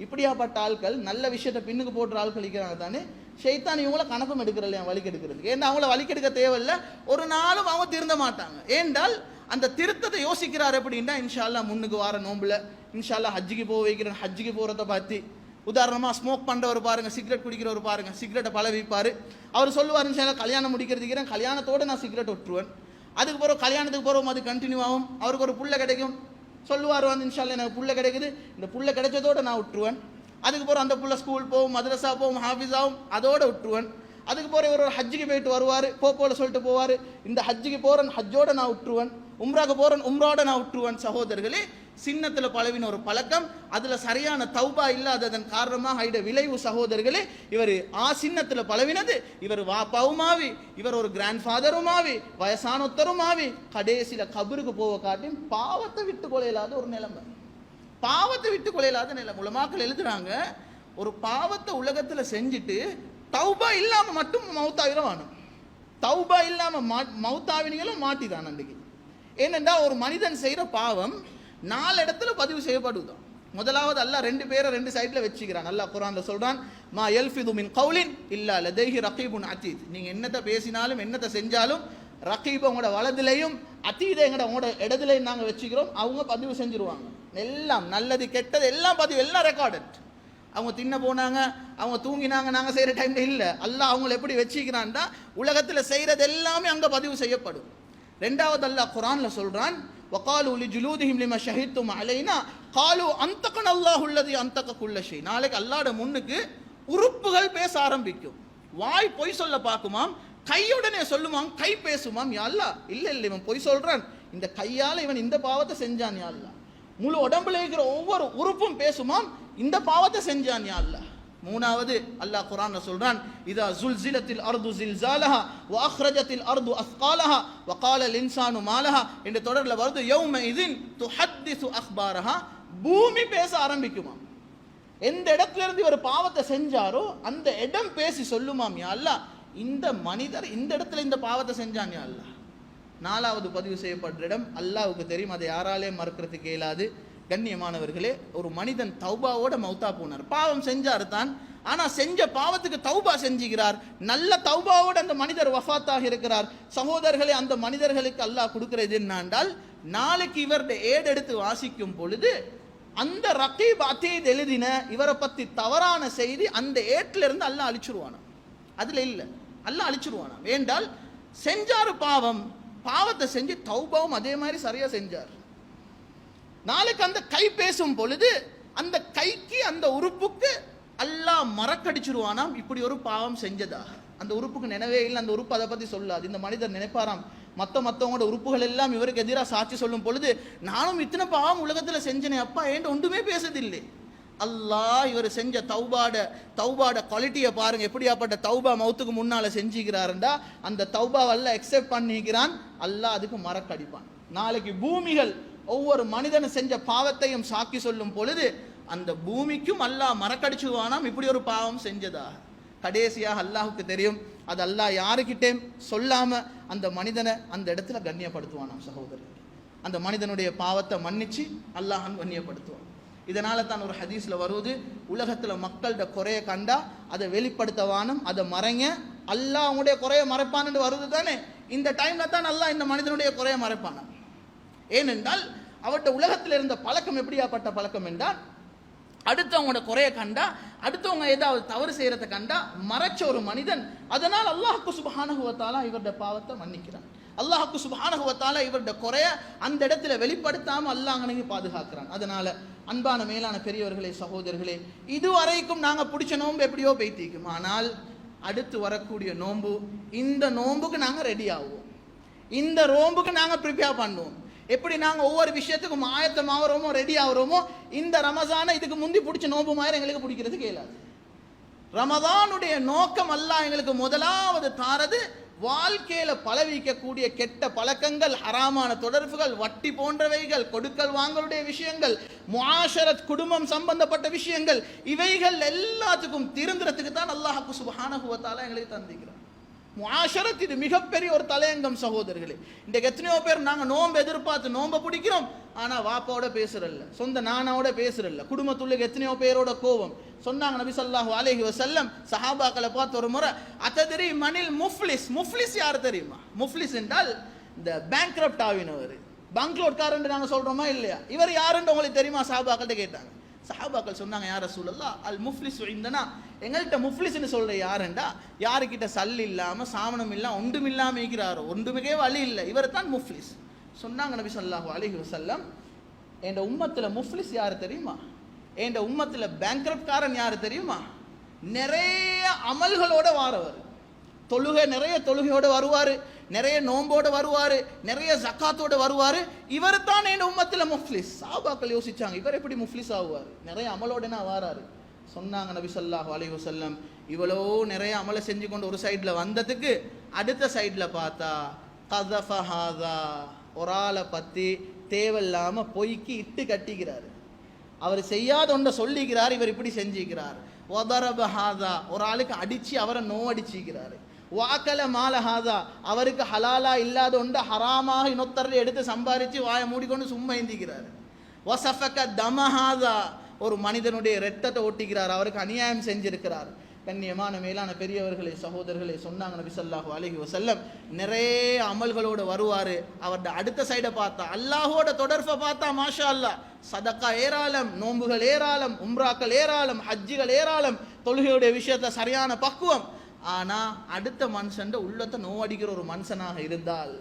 இப்படியாப்பட்ட ஆட்கள் நல்ல விஷயத்தை பின்னுக்கு போடுற ஆட்கள் இருக்கிறாங்க தானே, ஷைத்தான் இவங்கள கணக்கும் எடுக்கிறது இல்லையா, வலிக்கெடுக்கிறது. ஏன்னா அவங்கள வலிக்கெடுக்க தேவையில்லை, ஒரு நாளும் அவங்க திருந்த மாட்டாங்க. ஏன்றால் அந்த திருத்தத்தை யோசிக்கிறார். எப்படின்னா, இன்ஷா அல்லாஹ் முன்னுக்கு வார நோம்புல இன்ஷா அல்லாஹ் ஹஜ்ஜுக்கு போக வைக்கிறேன், ஹஜ்ஜுக்கு போகிறத பார்த்து உதாரணமாக ஸ்மோக் பண்ணுறவர் பாருங்கள், சிகரெட் குடிக்கிறவர் பாருங்கள், சிகரெட்டை பழவிப்பார். அவர் சொல்லுவார், இன்ஷா அல்லாஹ் கல்யாணம் முடிக்கிறதுக்கிறேன், கல்யாணத்தோடு நான் சிகரெட் விட்டுருவேன், அதுக்கு பிறகு கல்யாணத்துக்கு போகிறோம், அது கண்டினியூ ஆகும், அவருக்கு ஒரு புள்ள கிடைக்கும், சொல்லுவார் வந்து இன்ஷா அல்லாஹ் எனக்கு புள்ள கிடைக்குது, இந்த புள்ள கிடைச்சதோடு நான் விட்டுருவேன். அதுக்கு போகிற அந்த புள்ள ஸ்கூல் போகும், மதரசா போகும், ஹாஃபிஸ் ஆகும், அதோடு விட்டுருவேன். அதுக்கு போகிற ஒரு ஹஜ்ஜுக்கு போயிட்டு வருவார், போல சொல்லிட்டு போவார், இந்த ஹஜ்ஜுக்கு போகிறேன், ஹஜ்ஜோடு நான் விட்டுருவேன், உம்ராக்கு போகிறேன், உம்ராவோட நான் விட்டுருவேன். சகோதரர்களே, சின்னத்தில் பழவின ஒரு பழக்கம், அதில் சரியான தௌபா இல்லாததன் காரணமாக ஆயிட விளைவு. சகோதரர்களே, இவர் சின்னத்தில் பழவினது, இவர் வாப்பாவுமாவி, இவர் ஒரு கிராண்ட் ஃபாதருமாவி, வயசானொத்தருமாவி, கடைசியில் கபருக்கு போக காட்டி பாவத்தை விட்டு கொள்ளையில்லாத ஒரு நிலைமை, பாவத்தை விட்டு கொள்ளையில்லாத நிலைமை. உலமாக்கள் எழுதுறாங்க, ஒரு பாவத்தை உலகத்தில் செஞ்சுட்டு தௌபா இல்லாமல் மட்டும் மௌத்தாவிரவானும், தௌபா இல்லாமல் மௌத்தாவினிகளும் மாட்டிதான் அன்றைக்கு. ஏனென்றா ஒரு மனிதன் செய்கிற பாவம் 4 இடத்துல பதிவு செய்யப்படுதான். முதலாவது அல்லாஹ் 2 பேரை 2 சைடில் வச்சுக்கிறான். அல்லாஹ் குர்ஆன்ல சொல்றான், மா யல்ஃபிது மின் கௌலின் இல்லா லதைஹி ரகீபுன் அதீத். நீங்கள் என்னத்தை பேசினாலும் என்னத்தை செஞ்சாலும் ரகீப் உங்களோட வலதுலையும் அதீதை உங்களோட இடதுலையும் நாங்கள் வச்சுக்கிறோம், அவங்க பதிவு செஞ்சுருவாங்க. எல்லாம் நல்லது கெட்டது எல்லாம் பதிவு, எல்லாம் ரெக்கார்டட். அவங்க தின்ன போனாங்க, அவங்க தூங்கினாங்க, நாங்கள் செய்கிற டைமில் இல்லை. அல்லாஹ் அவங்களை எப்படி வச்சுக்கிறான்டா, உலகத்தில் செய்கிறது எல்லாமே அங்கே பதிவு செய்யப்படும். ரெண்டாவது அல்லாஹ் குர்ஆன்ல சொல்றான், வகாலு லிஜுலூதிஹிம் லிமா ஷஹிதும் அலைனா காலு அன்தகன அல்லாஹு அல்லதி அன்தக குல்ல ஷை. நாளைக்கு அல்லாஹ்வுடைய முன்னுக்கு உறுப்புகள் பேச ஆரம்பிக்கும். வாய் பொய் சொல்ல பார்க்குமாம், கையுடனே சொல்லுமாம், கை பேசுமாம். யா அல்லாஹ், இல்லை இவன் பொய் சொல்றான், இந்த கையால் இவன் இந்த பாவத்தை செஞ்சான் யா அல்லாஹ். முழு உடம்புல இருக்கிற ஒவ்வொரு உறுப்பும் பேசுமாம், இந்த பாவத்தை செஞ்சான் யா அல்லாஹ். மூணாவது அல்லாஹ் குர்ஆன்ல சொல்றான், இதா ஸுல்ஸிலத்தில் அர்து ஸில்ஸாலஹா வ அக்ரஜத்தில் அர்து அஸ்காலஹா வ காலல் இன்சானு மாலஹா என்ற தொடர்ல வருது, யௌம இதின் துஹத்திஸு அக்பாரஹா. பூமி பேச ஆரம்பிக்குமா, எந்த இடத்துல இருந்து ஒரு பாவத்தை செஞ்சாரோ அந்த இடம் பேசி சொல்லுமாம், யா அல்லாஹ் இந்த மனிதர் இந்த இடத்துல இந்த பாவத்தை செஞ்சான் யா அல்லாஹ். நாலாவது பதிவு செய்யப்பட்ட இடம் அல்லாஹ்வுக்கு தெரியும், அதை யாராலே மறுக்கிறதுக்கு இயலாது. கண்ணியமானவர்களே, ஒரு மனிதன் தௌபாவோட மௌத்தா போனார், பாவம் செஞ்சார் தான், ஆனால் செஞ்ச பாவத்துக்கு தௌபா செஞ்சுகிறார், நல்ல தௌபாவோட அந்த மனிதர் வஃபாத்தாக இருக்கிறார். சகோதரர்களே, அந்த மனிதர்களுக்கு அல்லாஹ் கொடுக்கிறது என்னென்றால், நாளைக்கு இவருடைய ஏடெடுத்து வாசிக்கும் பொழுது அந்த ரகீப் அதீத் எழுதின இவரை பற்றி தவறான செய்தி அந்த ஏட்டிலிருந்து அல்லாஹ் அழிச்சிருவானாம். அதில் இல்லை, அல்லாஹ் அழிச்சிருவானாம். ஏண்டால் செஞ்சார் பாவம், பாவத்தை செஞ்சு தௌபாவும் அதே மாதிரி சரியாக செஞ்சார். நாளைக்கு அந்த கை பேசும் பொழுது அந்த கைக்கு அந்த உறுப்புக்கு அல்லாஹ் மறக்கடிச்சிருவானாம் இப்படி ஒரு பாவம் செஞ்சதா. அந்த உறுப்புக்கு நினைவே இல்லை, அந்த உறுப்பு அதை பத்தி சொல்லாது. இந்த மனிதர் நினைப்பாராம் மற்றவங்களோட உறுப்புகள் எல்லாம் இவருக்கு எதிராக சாட்சி சொல்லும் பொழுது நானும் இத்தனை பாவம் உலகத்தில் செஞ்சனே அப்பா ஏன் ஒன்றுமே பேசுதில்லை. அல்லாஹ் இவர் செஞ்ச தௌபாட குவாலிட்டியை பாருங்க, எப்படியாப்பட்ட தௌபா மௌத்துக்கு முன்னால செஞ்சுக்கிறாருண்டா அந்த தௌபாவை அல்லாஹ் அக்செப்ட் பண்ணிக்கிறான், அல்லாஹ் அதுக்கு மறக்கடிப்பான். நாளைக்கு பூமிகள் ஒவ்வொரு மனிதன் செஞ்ச பாவத்தையும் சாக்கி சொல்லும் பொழுது அந்த பூமிக்கும் அல்லாஹ் மறக்கடிச்சுவானாம் இப்படி ஒரு பாவம் செஞ்சதா. கடைசியாக அல்லாஹுக்கு தெரியும், அது அல்லாஹ் யாருக்கிட்டே சொல்லாம அந்த மனிதனை அந்த இடத்துல கண்ணியப்படுத்துவானாம். சகோதரர், அந்த மனிதனுடைய பாவத்தை மன்னிச்சு அல்லாஹ் கண்ணியப்படுத்துவான். இதனால தான் ஒரு ஹதீஸ்ல வருவது, உலகத்துல மக்கள்கிட்ட குறைய கண்டா அதை வெளிப்படுத்தவானும், அதை மறைங்க, அல்லாஹ் அவங்களுடைய குறைய மறைப்பான்னு வருது தானே. இந்த டைம்ல தான் அல்லாஹ் இந்த மனிதனுடைய குறைய மறைப்பான. ஏனென்றால் அவர்கிட்ட உலகத்தில் இருந்த பழக்கம் எப்படியாப்பட்ட பழக்கம் என்றால், அடுத்தவங்களோட குறைய கண்டா, அடுத்தவங்க ஏதாவது தவறு செய்யறத கண்டா மறைச்ச ஒரு மனிதன். அதனால் அல்லாஹ்க்கு சுப்ஹானஹு வ தஆலா இவருடைய பாவத்தை மன்னிக்கிறான். அல்லாஹ்க்கு சுப்ஹானஹு வ தஆலா இவருடைய குறைய அந்த இடத்துல வெளிப்படுத்தாம அல்லாஹ் அங்கனைக்கு பாதுகாக்கிறான். அதனால அன்பான மேலான பெரியவர்களே, சகோதரர்களே, இதுவரைக்கும் நாங்க பிடிச்ச நோன்பு எப்படியோ பெய்திக்கும். ஆனால் அடுத்து வரக்கூடிய நோன்பு, இந்த நோன்புக்கு நாங்க ரெடி ஆகுவோம், இந்த நோன்புக்கு நாங்க ப்ரிப்பேர் பண்ணுவோம். எப்படி நாங்கள் ஒவ்வொரு விஷயத்துக்கும் ஆயத்தம் ஆகிறோமோ, ரெடி ஆகிறோமோ, இந்த ரமஸானை இதுக்கு முந்தி பிடிச்ச நோன்பு மாதிரி எங்களுக்கு பிடிக்கிறது கேளாது. ரமதானுடைய நோக்கம் அல்லாஹ் எங்களுக்கு முதலாவது தாரது வாழ்க்கையில பழவிக்கக்கூடிய கெட்ட பழக்கங்கள், ஹராமான தொடர்புகள், வட்டி போன்றவைகள், கொடுக்கல் வாங்கலுடைய விஷயங்கள், முஆஷரத் குடும்பம் சம்பந்தப்பட்ட விஷயங்கள், இவைகள் எல்லாத்துக்கும் திருந்துறதுக்கு தான் அல்லாஹ் சுப்ஹானஹு வ தஆலா எங்களுக்கு தந்திக்கிறார். முஆஷரத் இது மிகப்பெரிய ஒரு தலையங்கம் சகோதரர்களே. இன்றைக்கு எத்தனையோ பேர் நாங்கள் நோன்பு எதிர்பார்த்து நோன்பை பிடிக்கிறோம், ஆனால் வாப்பாவோட பேசுறல்ல, சொந்த நானாவோட பேசுறல்ல, குடும்பத்துள்ள எத்தனையோ பேரோட கோபம். சொன்னாங்க நபி ஸல்லல்லாஹு அலைஹி வஸல்லம் சஹாபாக்களை பார்த்து ஒரு முறை, அததரி மனில் முஃப்லிஸ், முஃப்லிஸ் யார் தெரியுமா? முஃப்லிஸ் என்றால் இந்த பேங்க்ரப்ட் ஆவினவர், பங்க்லோட்காரன் நாங்கள் சொல்றோமா இல்லையா, இவர் யாருன்னு உங்களுக்கு தெரியுமா? சஹாபாக்கள்கிட்ட கேட்டாங்க. சஹாபாக்கள் சொன்னாங்க, யா ரசூலல்லாஹ் அல் முஃப்லிஸ் இந்தனா, எங்கள்கிட்ட முஃப்லிஸ்ன்னு சொல்ற யாருண்டா யாருக்கிட்ட சல்லி இல்லாம சாமனம் இல்லாம ஒன்றும் இல்லாம இருக்கிறாரோ, ஒன்றுமே வழி இல்லை, இவர் தான் முஃப்லிஸ். சொன்னாங்க நபி ஸல்லல்லாஹு அலைஹி வஸல்லம், என் உம்மத்துல முஃப்லிஸ் யாரு தெரியுமா? என் உம்மத்துல பேங்க்ரப்ட்காரன் யாரு தெரியுமா? நிறைய அமல்களோட வாரவர், தொழுகை, நிறைய தொழுகையோட வருவாரு, நிறைய நோம்போட வருவாரு, நிறைய ஜக்காத்தோட வருவாரு, இவர் தான் என் உம்மத்துல முஃப்லிஸ். சஹாபாக்கள் யோசிச்சாங்க, இவர் எப்படி முஃப்லிஸ் ஆகுவார், நிறைய அமலோடனா வாராரு. சொன்னாங்க நபி ஸல்லல்லாஹு அலைஹி வஸல்லம், இவ்வளோ நிறைய அமலை செஞ்சு கொண்டு ஒரு சைட்ல வந்ததுக்கு அடுத்த சைட்ல பார்த்தா கஸஃப ஹாதா, ஒரு ஆளை பத்தி தேவையில்லாம பொய்க்கு இட்டு கட்டிக்கிறாரு, அவர் செய்யாத ஒன்றை சொல்லிக்கிறார், இவர் இப்படி செஞ்சுக்கிறார். வதரப ஹாதா, ஒரு ஆளுக்கு அடிச்சு அவரை நோவடிச்சுக்கிறாரு. வாக்கல மாலஹாதா, அவருக்கு ஹலாலா இல்லாத ஒன்று ஹராமாக இன்னொத்தரில் எடுத்து சம்பாதிச்சு வாயை மூடிக்கொண்டு சும்மா ஏந்திக்கிறார். வசஃபக தமஹாதா, ஒரு மனிதனுடைய இரத்தத்தை ஓட்டிக்கிறார், அவருக்கு அநியாயம் செஞ்சிருக்கிறார். கண்ணியமான மேலான பெரியவர்களே, சகோதரர்களே, சொன்னாங்க நபி ஸல்லல்லாஹு அலைஹி வஸல்லம், நிறைய அமல்களோட வருவாரு. அவருடைய அடுத்த சைடை பார்த்தா, அல்லாஹோட தொடர்பை பார்த்தா மாஷா அல்லாஹ், சதக்கா ஏராளம், நோன்புகள் ஏராளம், உம்ராக்கள் ஏராளம், ஹஜ்ஜுகள் ஏராளம், தொழுகையுடைய விஷயத்துல சரியான பக்குவம். ஆனா அடுத்த மனுஷன் உள்ளத்தை நோவடிக்கிற ஒரு மனுஷனாக இருந்தால்,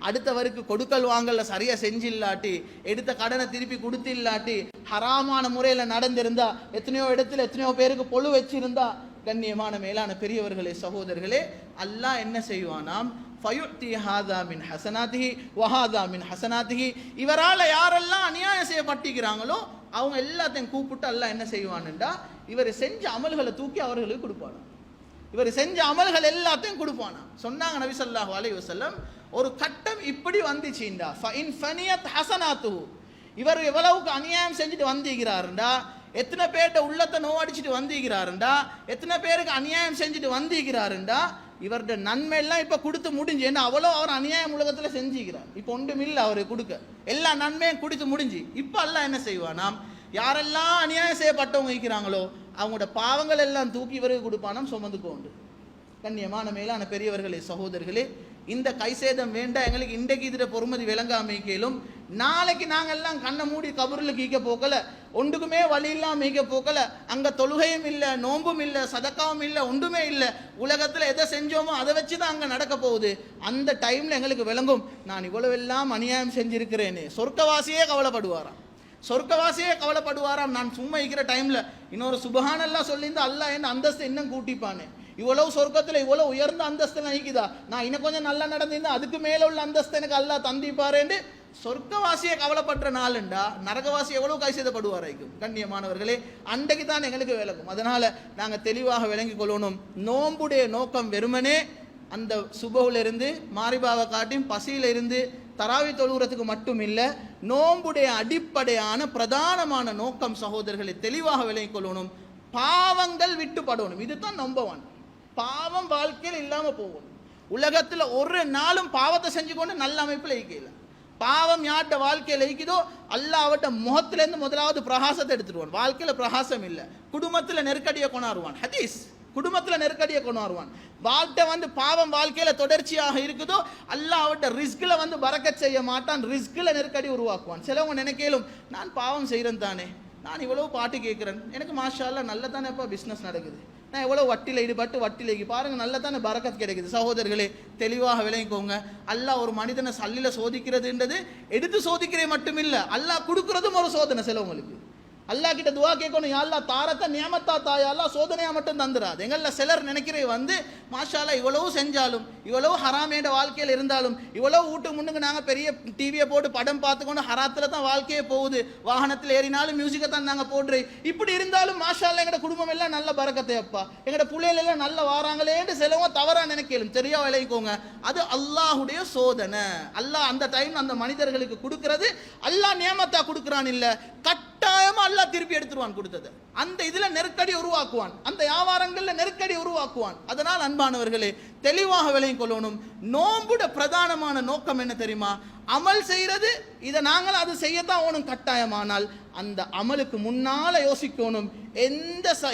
அடுத்தவருக்கு கொடுக்கல் வாங்கல சரியா செஞ்சில்லாட்டி, எடுத்த கடனை திருப்பி கொடுத்து இல்லாட்டி, ஹராமான முறையில நடந்திருந்தா, எத்தனையோ இடத்துல எத்தனையோ பேருக்கு பொழு வச்சிருந்தா, கண்ணியமான மேலான பெரியவர்களே, சகோதரர்களே, அல்லாஹ் என்ன செய்வானாம், ஃபயுத்தி ஹாதா மின் ஹசனாத்திஹி வஹாதா மின் ஹசனாத்திஹி, இவரால் யாரெல்லாம் அநியாயம் செய்யப்பட்டிருக்கிறாங்களோ அவங்க எல்லாத்தையும் கூப்பிட்டு அல்லாஹ் என்ன செய்வான்டா, இவர் செஞ்ச அமல்களை தூக்கி அவர்களுக்கு கொடுப்பானா, இவர் செஞ்ச அமல்கள் எல்லாத்தையும் கொடுப்பானா. சொன்னாங்க நபி ஸல்லல்லாஹு அலைஹி வஸல்லம், ஒரு கட்டம் இப்படி வந்துச்சுண்டா, ஃபஇன் ஃபனியத் ஹஸனாத்துஹு, இவர் எவ்வளவுக்கு அநியாயம் செஞ்சுட்டு வந்திருக்கிறாருண்டா, எத்தனை பேர்கிட்ட உள்ளத்தை நோவடிச்சுட்டு வந்திருக்கிறாருண்டா, எத்தனை பேருக்கு அநியாயம் செஞ்சுட்டு வந்திருக்கிறாருண்டா, இவருடைய நன்மை எல்லாம் இப்ப கொடுத்து முடிஞ்சு. ஏன்னா அவ்வளோ அவர் அநியாயம் உலகத்துல செஞ்சுக்கிறார், இப்ப ஒன்றுமில்லை அவரு கொடுக்க, எல்லா நன்மையும் கொடுத்து முடிஞ்சு. இப்ப அல்லாஹ் என்ன செய்வானாம், யாரெல்லாம் அநியாயம் செய்யப்பட்டவங்க இருக்கிறாங்களோ அவங்களோட பாவங்கள் எல்லாம் தூக்கி இவருக்கு கொடுப்பானாம், சுமந்து கொண்டு. கண்ணியமான மேலான பெரியவர்களே, சகோதரர்களே, இந்த கைசேதம் வேண்டாம் எங்களுக்கு. இன்றைக்கு இதுல பொறுமதி விளங்காமைக்கலும், நாளைக்கு நாங்கெல்லாம் கண்ணை மூடி கபூரில் கீக்க போக்கல, ஒன்றுக்குமே வழி இல்லாம மீக்க போக்கல, அங்க தொழுகையும் இல்லை, நோம்பும் இல்லை, சதக்காவும் இல்லை, ஒன்றுமே இல்லை, உலகத்துல எதை செஞ்சோமோ அதை வச்சுதான் அங்க நடக்க போகுது. அந்த டைம்ல எங்களுக்கு விளங்கும், நான் இவ்வளவு எல்லாம் அநியாயம் செஞ்சிருக்கிறேன்னு. சொர்க்கவாசியே கவலைப்படுவாராம், சொர்க்கவாசியே கவலைப்படுவாராம், நான் சும்மா இருக்கிற டைம்ல இன்னொரு சுபஹானல்லாஹ் சொல்லியிருந்தா அல்லாஹ் என்ன அந்தஸ்து இன்னும் கூட்டிப்பானே, இவ்வளவு சொர்க்கத்துல இவ்வளவு உயர்ந்த அந்தஸ்து நினைக்குதா, நான் இன்னும் கொஞ்சம் நல்லா நடந்திருந்தா அதுக்கு மேல உள்ள அந்தஸ்து எனக்கு அல்லாஹ் தந்திப்பாரேன்னு சொர்க்கவாசியை கவலைப்படுற நாளுண்டா நரகவாசி எவ்வளவு கைசேதப்படுவாராய்க்கும். கண்ணியமானவர்களே, அன்றைக்கு தான் எங்களுக்கு விளக்கும். அதனால நாங்க தெளிவாக விளங்கிக் கொள்ளணும், நோம்புடைய நோக்கம் வெறுமனே அந்த சுபவுல இருந்து மாரிபாவை காட்டியும் பசியில இருந்து தராவி தொழுகிறதுக்கு மட்டும் இல்லை, நோம்புடைய அடிப்படையான பிரதானமான நோக்கம் சகோதரர்களை தெளிவாக விளங்கிக் கொள்ளணும், பாவங்கள் விட்டுப்படணும். இதுதான் நம்பர் 1. பாவம் வாழ்க்கையில் இல்லாம போகணும். உலகத்துல ஒரு நாளும் பாவத்தை செஞ்சு கொண்டு நல்ல அமைப்பில் ஈக்கல. பாவம் யார்கிட்ட வாழ்க்கையில் ஈக்குதோ அல்லாஹ் அவட்ட முகத்திலேருந்து முதலாவது பிரகாசத்தை எடுத்துடுவான். வாழ்க்கையில பிரகாசம் இல்லை, குடும்பத்துல நெருக்கடியை கொண்டாடுவான். ஹதீஸ், குடும்பத்துல நெருக்கடியை கொண்டாடுவான். வாழ்க்கை பாவம் வாழ்க்கையில தொடர்ச்சியாக இருக்குதோ அல்லாஹ் அவட்ட ரிஸ்க்ல பரக்கத் செய்ய மாட்டான், ரிஸ்க்ல நெருக்கடி உருவாக்குவான். சிலவங்க நினைக்கலும், நான் பாவம் செய்யறேன் தானே, நான் இவ்வளவு பாட்டு கேட்கிறேன், எனக்கு மாஷா அல்லாஹ் நல்ல தானே பிசினஸ் நடக்குது, நான் எவ்வளவு வட்டியில் ஈடுபட்டு வட்டிலேக்கு பாருங்க நல்ல தானே பரக்கத் கிடைக்குது. சகோதரர்களே, தெளிவாக விளங்கிக்கோங்க, அல்லாஹ் ஒரு மனிதனை சல்லில சோதிக்கிறதுன்றது எடுத்து சோதிக்கிறே மட்டுமில்லை, அல்லாஹ் கொடுக்கறதும் ஒரு சோதனை. சிலவங்களுக்கு அல்லாஹ் கிட்ட துவா கேட்கணும், யா அல்லாஹ் தாரத்தை நியமத்தா தாயா அல்லாஹ் சோதனையா மட்டும் தந்துடாது. எங்கள சிலர் நினைக்கிறே மாஷா அல்லாஹ் இவ்வளவு செஞ்சாலும் இவ்வளவு ஹராமேட வாழ்க்கையில் இருந்தாலும் இவ்வளவு வீட்டுக்கு முன்னுக்கு நாங்கள் பெரிய டிவியை போட்டு படம் பார்த்துக்கொண்டு ஹராத்தில் தான் வாழ்க்கையே போகுது, வாகனத்தில் ஏறினாலும் மியூசிக்கை தான் நாங்கள் போடுறோம், இப்படி இருந்தாலும் மாஷா அல்லாஹ் எங்களோட குடும்பம் எல்லாம் நல்ல பரக்கத்தை அப்பா, எங்களோட பிள்ளைகள் எல்லாம் நல்ல வாராங்களேன்னு சிலவங்க தவறா நினைக்கலும். தெரியா விளைவிக்கோங்க, அது அல்லாஹுடைய சோதனை. அல்லாஹ் அந்த டைம் அந்த மனிதர்களுக்கு கொடுக்கிறது அல்லாஹ் நியமத்தா கொடுக்கிறான் இல்ல, கட்டாயமா அல்லாஹ் திருப்பி எடுத்துருவான் கொடுத்தது. அந்த இதுல நெருக்கடி உருவாக்குவான், அந்த வியாபாரங்கள்ல நெருக்கடி உருவாக்குவான். அதனால் அன்பானவர்களே, தெளிவாக விளங்கிக் கொள்ளணும், நோம்புட பிரதானமான நோக்கம் என்ன தெரியுமா? அமல் செய்யறது. இதை நாங்கள் அது செய்யத்தான் ஓணும் கட்டாயமானால் அந்த அமலுக்கு முன்னால யோசிக்கணும்,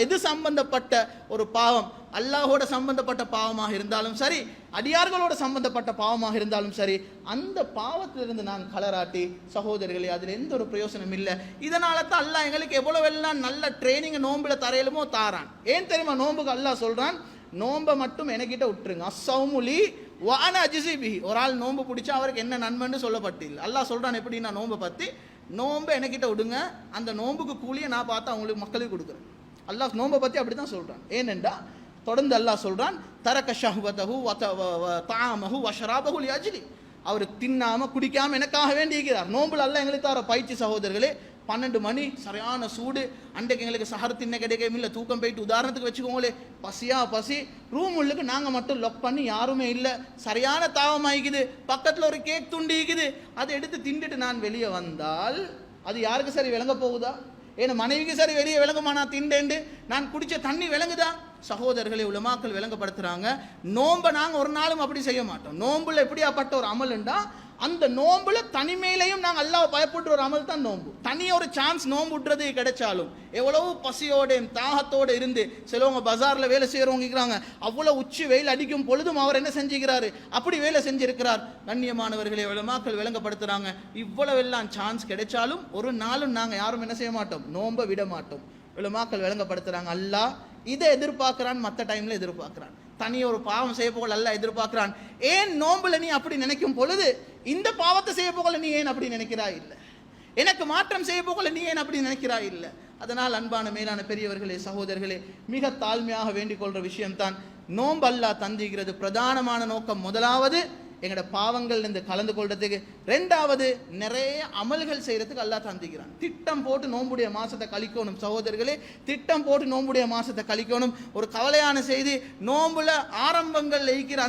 எது சம்பந்தப்பட்ட ஒரு பாவம், அல்லாஹோட சம்பந்தப்பட்ட பாவமாக இருந்தாலும் சரி, அடியார்களோட சம்பந்தப்பட்ட பாவமாக இருந்தாலும் சரி, அந்த பாவத்திலிருந்து நான் கலராட்டி சகோதரர்களே அதில் எந்த ஒரு பிரயோசனம் இல்லை. இதனால தான் அல்லாஹ் எங்களுக்கு எவ்வளவெல்லாம் நல்ல ட்ரைனிங் நோம்புல தரையிலுமோ தாரான். ஏன் தெரியுமா? நோம்புக்கு அல்லாஹ் சொல்றான், நோம்பை மட்டும் எனக்கிட்ட விட்டுருங்க, அஸ்ஸௌமுலி வான அஜிசிபி. ஒரு ஆள் நோம்பு பிடிச்சா அவருக்கு என்ன நன்மைன்னு சொல்லப்பட்டில்லை. அல்லாஹ் சொல்றான் எப்படின்னா, நோம்பை பத்தி, நோம்பை எனக்கிட்ட விடுங்க, அந்த நோம்புக்கு கூலியை நான் பார்த்து அவங்களுக்கு மக்களுக்கு கொடுக்குறேன். அல்லாஹ் நோம்பை பத்தி அப்படித்தான் சொல்றான். ஏனென்றா தொடர்ந்து அல்லாஹ் சொல்றான், தரக ஷஹ்வதஹு வ தஆமஹு வ ஷராபஹு லிஅஜ்லி. அவர் தின்னாம குடிக்காம எனக்காக வேண்டி இருக்கிறார். நோம்புல அல்லாஹ் எங்களுக்கு தர பயிற்சி சகோதரர்களே. 12 மணி சரியான சூடு, அன்றைக்கு எங்களுக்கு சஹர் தின்ன கிடைக்கவே இல்லை, தூக்கம் போயிட்டு. உதாரணத்துக்கு வச்சுக்கோங்களே, பசி ரூம் உள்ளுக்கு நாங்கள் மட்டும் லாக் பண்ணி யாருமே இல்லை, சரியான தாவம் ஆகிக்குது, பக்கத்தில் ஒரு கேக் துண்டு இருக்குது, அதை எடுத்து திண்டுட்டு நான் வெளியே வந்தால் அது யாருக்கு சரி விளங்க போகுதா? ஏன்னா மனைவிக்கு சரி வெளியே விளங்குமா? நான் திண்டேண்டு நான் குடிச்ச தண்ணி விளங்குதா? சகோதரர்களை உலமாக்கள் விளங்கப்படுத்துறாங்க, நோம்பை நாங்கள் ஒரு நாளும் அப்படி செய்ய மாட்டோம். நோம்புல எப்படியாப்பட்ட ஒரு அமலுண்டா, அந்த நோம்புல தனிமையிலையும் நாங்கள் அல்லாஹ் பயப்பட்டு ஒரு அமல் தான் நோம்பு. தனியாக ஒரு சான்ஸ் நோம்பு விட்டுறது கிடைச்சாலும் எவ்வளவு பசியோட தாகத்தோடு இருந்து சிலவங்க பஜார்ல வேலை செய்யறவங்க இருக்கிறாங்க, அவ்வளவு உச்சி வெயில் அடிக்கும் பொழுதும் அவர் என்ன செஞ்சுக்கிறாரு, அப்படி வேலை செஞ்சிருக்கிறார். கண்ணியமானவர்களை உலமாக்கள் விளங்கப்படுத்துறாங்க, இவ்வளவு எல்லாம் சான்ஸ் கிடைச்சாலும் ஒரு நாளும் நாங்கள் யாரும் என்ன செய்ய மாட்டோம், நோம்பை விட மாட்டோம். உலமாக்கள் விளங்கப்படுத்துறாங்க, அல்லாஹ் இதை எதிர்பார்க்கிறான், மற்ற டைம்ல எதிர்பார்க்கிறான். தனி ஒரு பாவம் செய்ய போகல அல்ல எதிர்பார்க்கிறான். ஏன் நோம்புல நீ அப்படி நினைக்கும் பொழுது இந்த பாவத்தை செய்ய போகல நீ ஏன் அப்படி நினைக்கிறாய் இல்லை, எனக்கு மாற்றம் செய்ய போகல நீ ஏன் அப்படி நினைக்கிறாய் இல்லை. அதனால் அன்பான மேலான பெரியவர்களே சகோதரர்களே, மிக தாழ்மையாக வேண்டிக் கொள்ற விஷயம்தான் நோம்பு அல்லாஹ் தந்திக்கிறது. பிரதானமான நோக்கம் முதலாவது எங்களோட பாவங்கள் இருந்து கலந்து கொள்றதுக்கு, ரெண்டாவது நிறைய அமல்கள் செய்யறதுக்கு அல்லாஹ் தந்திக்கிறான். திட்டம் போட்டு நோம்புடைய மாசத்தை கழிக்கணும் சகோதரர்களே, திட்டம் போட்டு நோம்புடைய மாசத்தை கழிக்கணும். ஒரு கவலையான செய்தி, நோம்புல ஆரம்பங்கள் இருக்கிற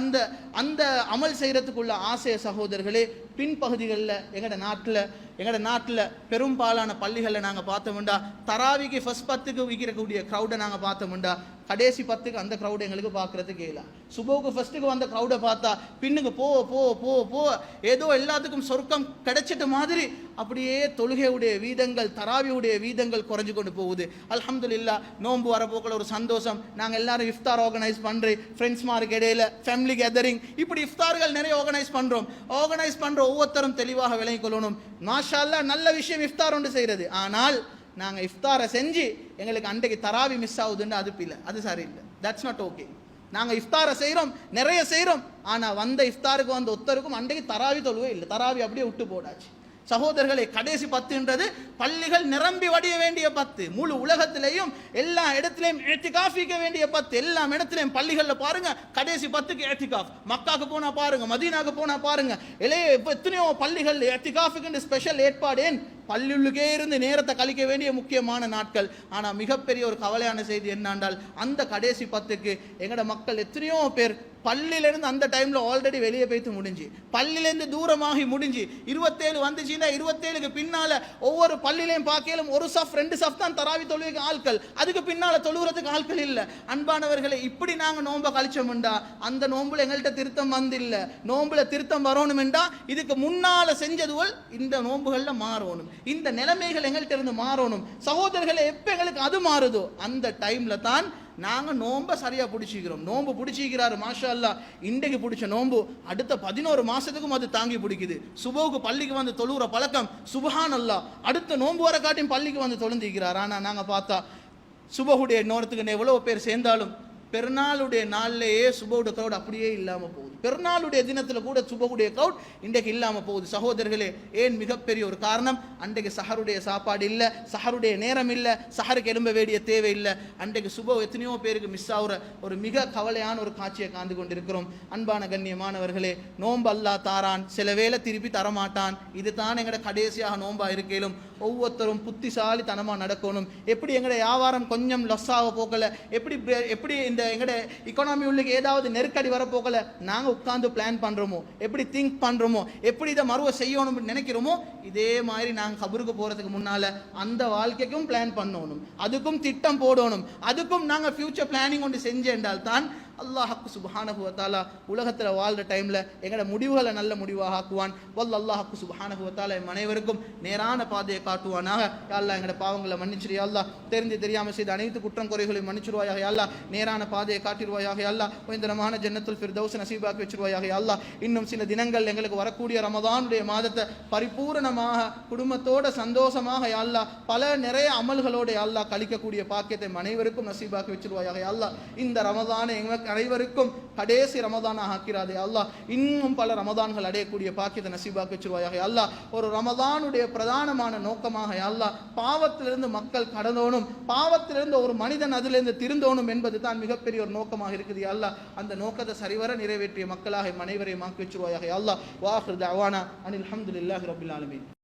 அந்த அமல் செய்யறதுக்குள்ள ஆசைய சகோதரர்களே, பின்பகுதிகளில் எங்கட நாட்டில் பெரும்பாலான பள்ளிகளில் நாங்கள் பார்த்தோம்டா, தராவிக்கு ஃபர்ஸ்ட் 10க்கு விற்கிறக்கூடிய க்ரௌடை நாங்கள் பார்த்தோம்டா, கடைசி 10க்கு அந்த க்ரௌட் எங்களுக்கு பார்க்கறதுக்கு இல்லை. சுபோக்கு ஃபர்ஸ்ட்டுக்கு வந்த க்ரௌடை பார்த்தா பின்னுக்கு போ போ போ போ ஏதோ எல்லாத்துக்கும் சொர்க்கம் கிடைச்சிட்ட மாதிரி அப்படியே தொழுகையுடைய வீதங்கள், தராவியுடைய வீதங்கள் குறைஞ்சு கொண்டு போகுது. அல்ஹம்துலில்லாஹ், நோன்பு வரப்போக்கில் ஒரு சந்தோஷம். நாங்கள் எல்லாரும் இஃப்தார் ஆர்கனைஸ் பண்ணுறோம், ஃப்ரெண்ட்ஸ்மாருக்கு இடையில ஃபேமிலி கேதரிங், இப்படி இஃப்தார்கள் நிறைய ஆர்கனைஸ் பண்ணுற ஒவ்வொருத்தரும் தெளிவாக விளங்கிக் கொள்ளணும். மாஷா அல்லாஹ், நல்ல விஷயம் இஃப்தார் ஒன்று செய்கிறது. ஆனால் நாங்கள் இஃப்தாரை செஞ்சு எங்களுக்கு அன்றைக்கு தராவி மிஸ் ஆகுதுன்னு அது இல்லை, அது சரியில்லை. That's not okay. நாங்கள் இஃப்தாரை செய்கிறோம், நிறைய செய்கிறோம், ஆனால் வந்த இஃப்தாருக்கு வந்த ஒருத்தருக்கும் அன்றைக்கு தராவி தொழுவே இல்லை, தராவி அப்படியே விட்டு போடாச்சு. சகோதரர்களே, கடைசி 10ன்றது பள்ளிகள் நிரம்பி வடிய வேண்டிய 10. முழு உலகத்திலேயும் எல்லா இடத்திலையும் இஅ்திகாஃபிக்க வேண்டிய 10. எல்லா இடத்திலையும் பள்ளிகள்ல பாருங்க, கடைசி 10க்கு இஅ்திகாஃப். மக்காக்கு போனா பாருங்க, மதீனாக்கு போனா பாருங்க, எத்தனையோ பள்ளிகள் இஅ்திகாஃபுக்கு ஸ்பெஷல் ஏற்பாடு. ஏன்? பள்ளியுள்ளுக்கே இருந்து நேரத்தை கழிக்க வேண்டிய முக்கியமான நாட்கள். ஆனா மிகப்பெரிய ஒரு கவலையான செய்தி என்னென்றால், அந்த கடைசி 10க்கு எங்கட மக்கள் எத்தனையோ பேர் பள்ளியிலிருந்து அந்த டைம்ல ஆல்ரெடி வெளியே போய்த்து முடிஞ்சு, பள்ளியிலேருந்து தூரமாகி முடிஞ்சு 27 வந்துச்சுன்னா 27க்கு பின்னால ஒவ்வொரு பள்ளியிலையும் பார்க்கலும் ஒரு சஃப் 2 சஃப் தான் தராவி தொழுகைக்கு ஆட்கள், அதுக்கு பின்னால தொழுகிறதுக்கு ஆட்கள் இல்லை. அன்பானவர்களை, இப்படி நாங்கள் நோன்பை கழிச்சோம்டா அந்த நோன்புல எங்கள்கிட்ட திருத்தம் வந்தில்லை. நோன்புல திருத்தம் வரணும்டா இதுக்கு முன்னால செஞ்சதுவல் இந்த நோன்புகள்ல மாறணும். இந்த நிலைமைகள் எங்கள்கிட்ட இருந்து மாறணும். சகோதரர்களை, எப்ப எங்களுக்கு அது மாறுதோ அந்த டைம்ல தான் நாங்கள் நோன்பை சரியாக பிடிச்சிக்கிறோம். நோன்பு பிடிச்சிக்கிறாரு மாஷா அல்லாஹ். இன்றைக்கு பிடிச்ச நோன்பு அடுத்த 11 மாசத்துக்கும் அது தாங்கி பிடிக்குது. சுபவுக்கு பள்ளிக்கு வந்து தொழுகிற பழக்கம் சுபஹான் அல்லாஹ். அடுத்த நோன்பு வர காட்டியும் பள்ளிக்கு வந்து தொழுந்திக்கிறார். ஆனால் நாங்கள் பார்த்தா சுபகுடைய நேரத்துக்கு எவ்வளோ பேர் சேர்ந்தாலும் பெருநாளுடைய நாள்லேயே சுபவுடைய க்ரௌட் அப்படியே இல்லாமல் போகுது. பெருநாளுடைய தினத்தில் கூட சுபகுடைய க்ரௌட் இன்றைக்கு இல்லாமல் போகுது. சகோதரர்களே, ஏன்? மிகப்பெரிய ஒரு காரணம், அன்றைக்கு சஹருடைய சாப்பாடு இல்லை, சஹருடைய நேரம் இல்லை, சஹருக்கு எழும்ப வேண்டிய தேவை இல்லை. அன்றைக்கு சுப எத்தனையோ பேருக்கு மிஸ் ஆகுற ஒரு மிக கவலையான ஒரு காட்சியை காந்து கொண்டிருக்கிறோம். அன்பான கண்ணியமானவர்களே, நோன்பு அல்லாஹ் தாரான், சில வேளை திருப்பி தரமாட்டான். இது தான் எங்கட கடைசியாக நோன்பா இருக்கலும். ஒவ்வொருத்தரும் புத்திசாலி தனமாக நடக்கணும். எப்படி எங்கட வியாபாரம் கொஞ்சம் லொஸ்ஸாக போக்கல, எப்படி இந்த எங்கட இக்கானமி உள்ளுக்கு ஏதாவது நெருக்கடி வர போகல நாங்க உட்கார்ந்து பிளான் பண்றோமோ, எப்படி திங்க் பண்றோமோ, எப்படி இதை மறுவ செய்யணும்னு நினைக்கிறோமோ, இதே மாதிரி நாங்க கபருக்கு போறதுக்கு முன்னால அந்த வாழ்க்கைக்கும் பிளான் பண்ணணும், அதுக்கும் திட்டம் போடணும், அதுக்கும் நாங்க ஃபியூச்சர் பிளானிங் ஒன்று செஞ்சேன்றால் தான் அல்லாஹ் சுப்ஹானஹு வ தஆலா உலகத்தில் வாழ்ற டைம்ல எங்கட முடிவுகளை நல்ல முடிவாக ஆக்குவான். அல்லாஹ் சுப்ஹானஹு வ தஆலா அனைவருக்கும் நேரான பாதையை காட்டுவானாக. யா அல்லாஹ், எங்கட பாவங்களை மன்னிச்சிரு யா அல்லாஹ். தெரிந்து தெரியாமல் செய்த அனைத்து குற்றம் குறைகளையும் மன்னிச்சிருவாயாக யா அல்லாஹ். நேரான பாதையை காட்டிடுவாயாக யா அல்லாஹ். உயர்ந்தரமான ஜன்னத்துல் ஃபிர்தௌஸ் நசீபாக்கி வச்சிருவாயாக யா அல்லாஹ். இன்னும் சில தினங்கள் எங்களுக்கு வரக்கூடிய ரமதானுடைய மாதத்தை பரிபூரணமாக குடும்பத்தோட சந்தோஷமாக யா அல்லாஹ் நிறைய அமல்களோட யா அல்லாஹ் கழிக்கக்கூடிய பாக்கியத்தை அனைவருக்கும் நசீபாக்கி வச்சிருவாயாக யா அல்லாஹ். இந்த ரமதானை எங்களுக்கு அனைவருக்கும் கடைசி ரமதானாக ஆக்கிறாதே அல்லாஹ். இன்னும் பல ரமதான்கள் அடையக்கூடிய பாக்கியத்தை நசீபாக்கி வச்சிருவாயாக அல்லாஹ். ஒரு ரமதானுடைய பிரதானமான நோக்கமாக அல்லாஹ் பாவத்திலிருந்து மக்கள் கடந்தோனும், பாவத்திலிருந்து ஒரு மனிதன் அதிலிருந்து திருந்தோனும் என்பது தான் மிகப்பெரிய ஒரு நோக்கமாக இருக்குது அல்லாஹ். அந்த நோக்கத்தை சரிவர நிறைவேற்றிய மக்களாக அனைவரையும் ஆக்கி வச்சிருவாயாக அல்லாஹ். வாஹிர் தஅவானா அனில் ஹம்துலில்லாஹி ரப்பில் ஆலமீன்.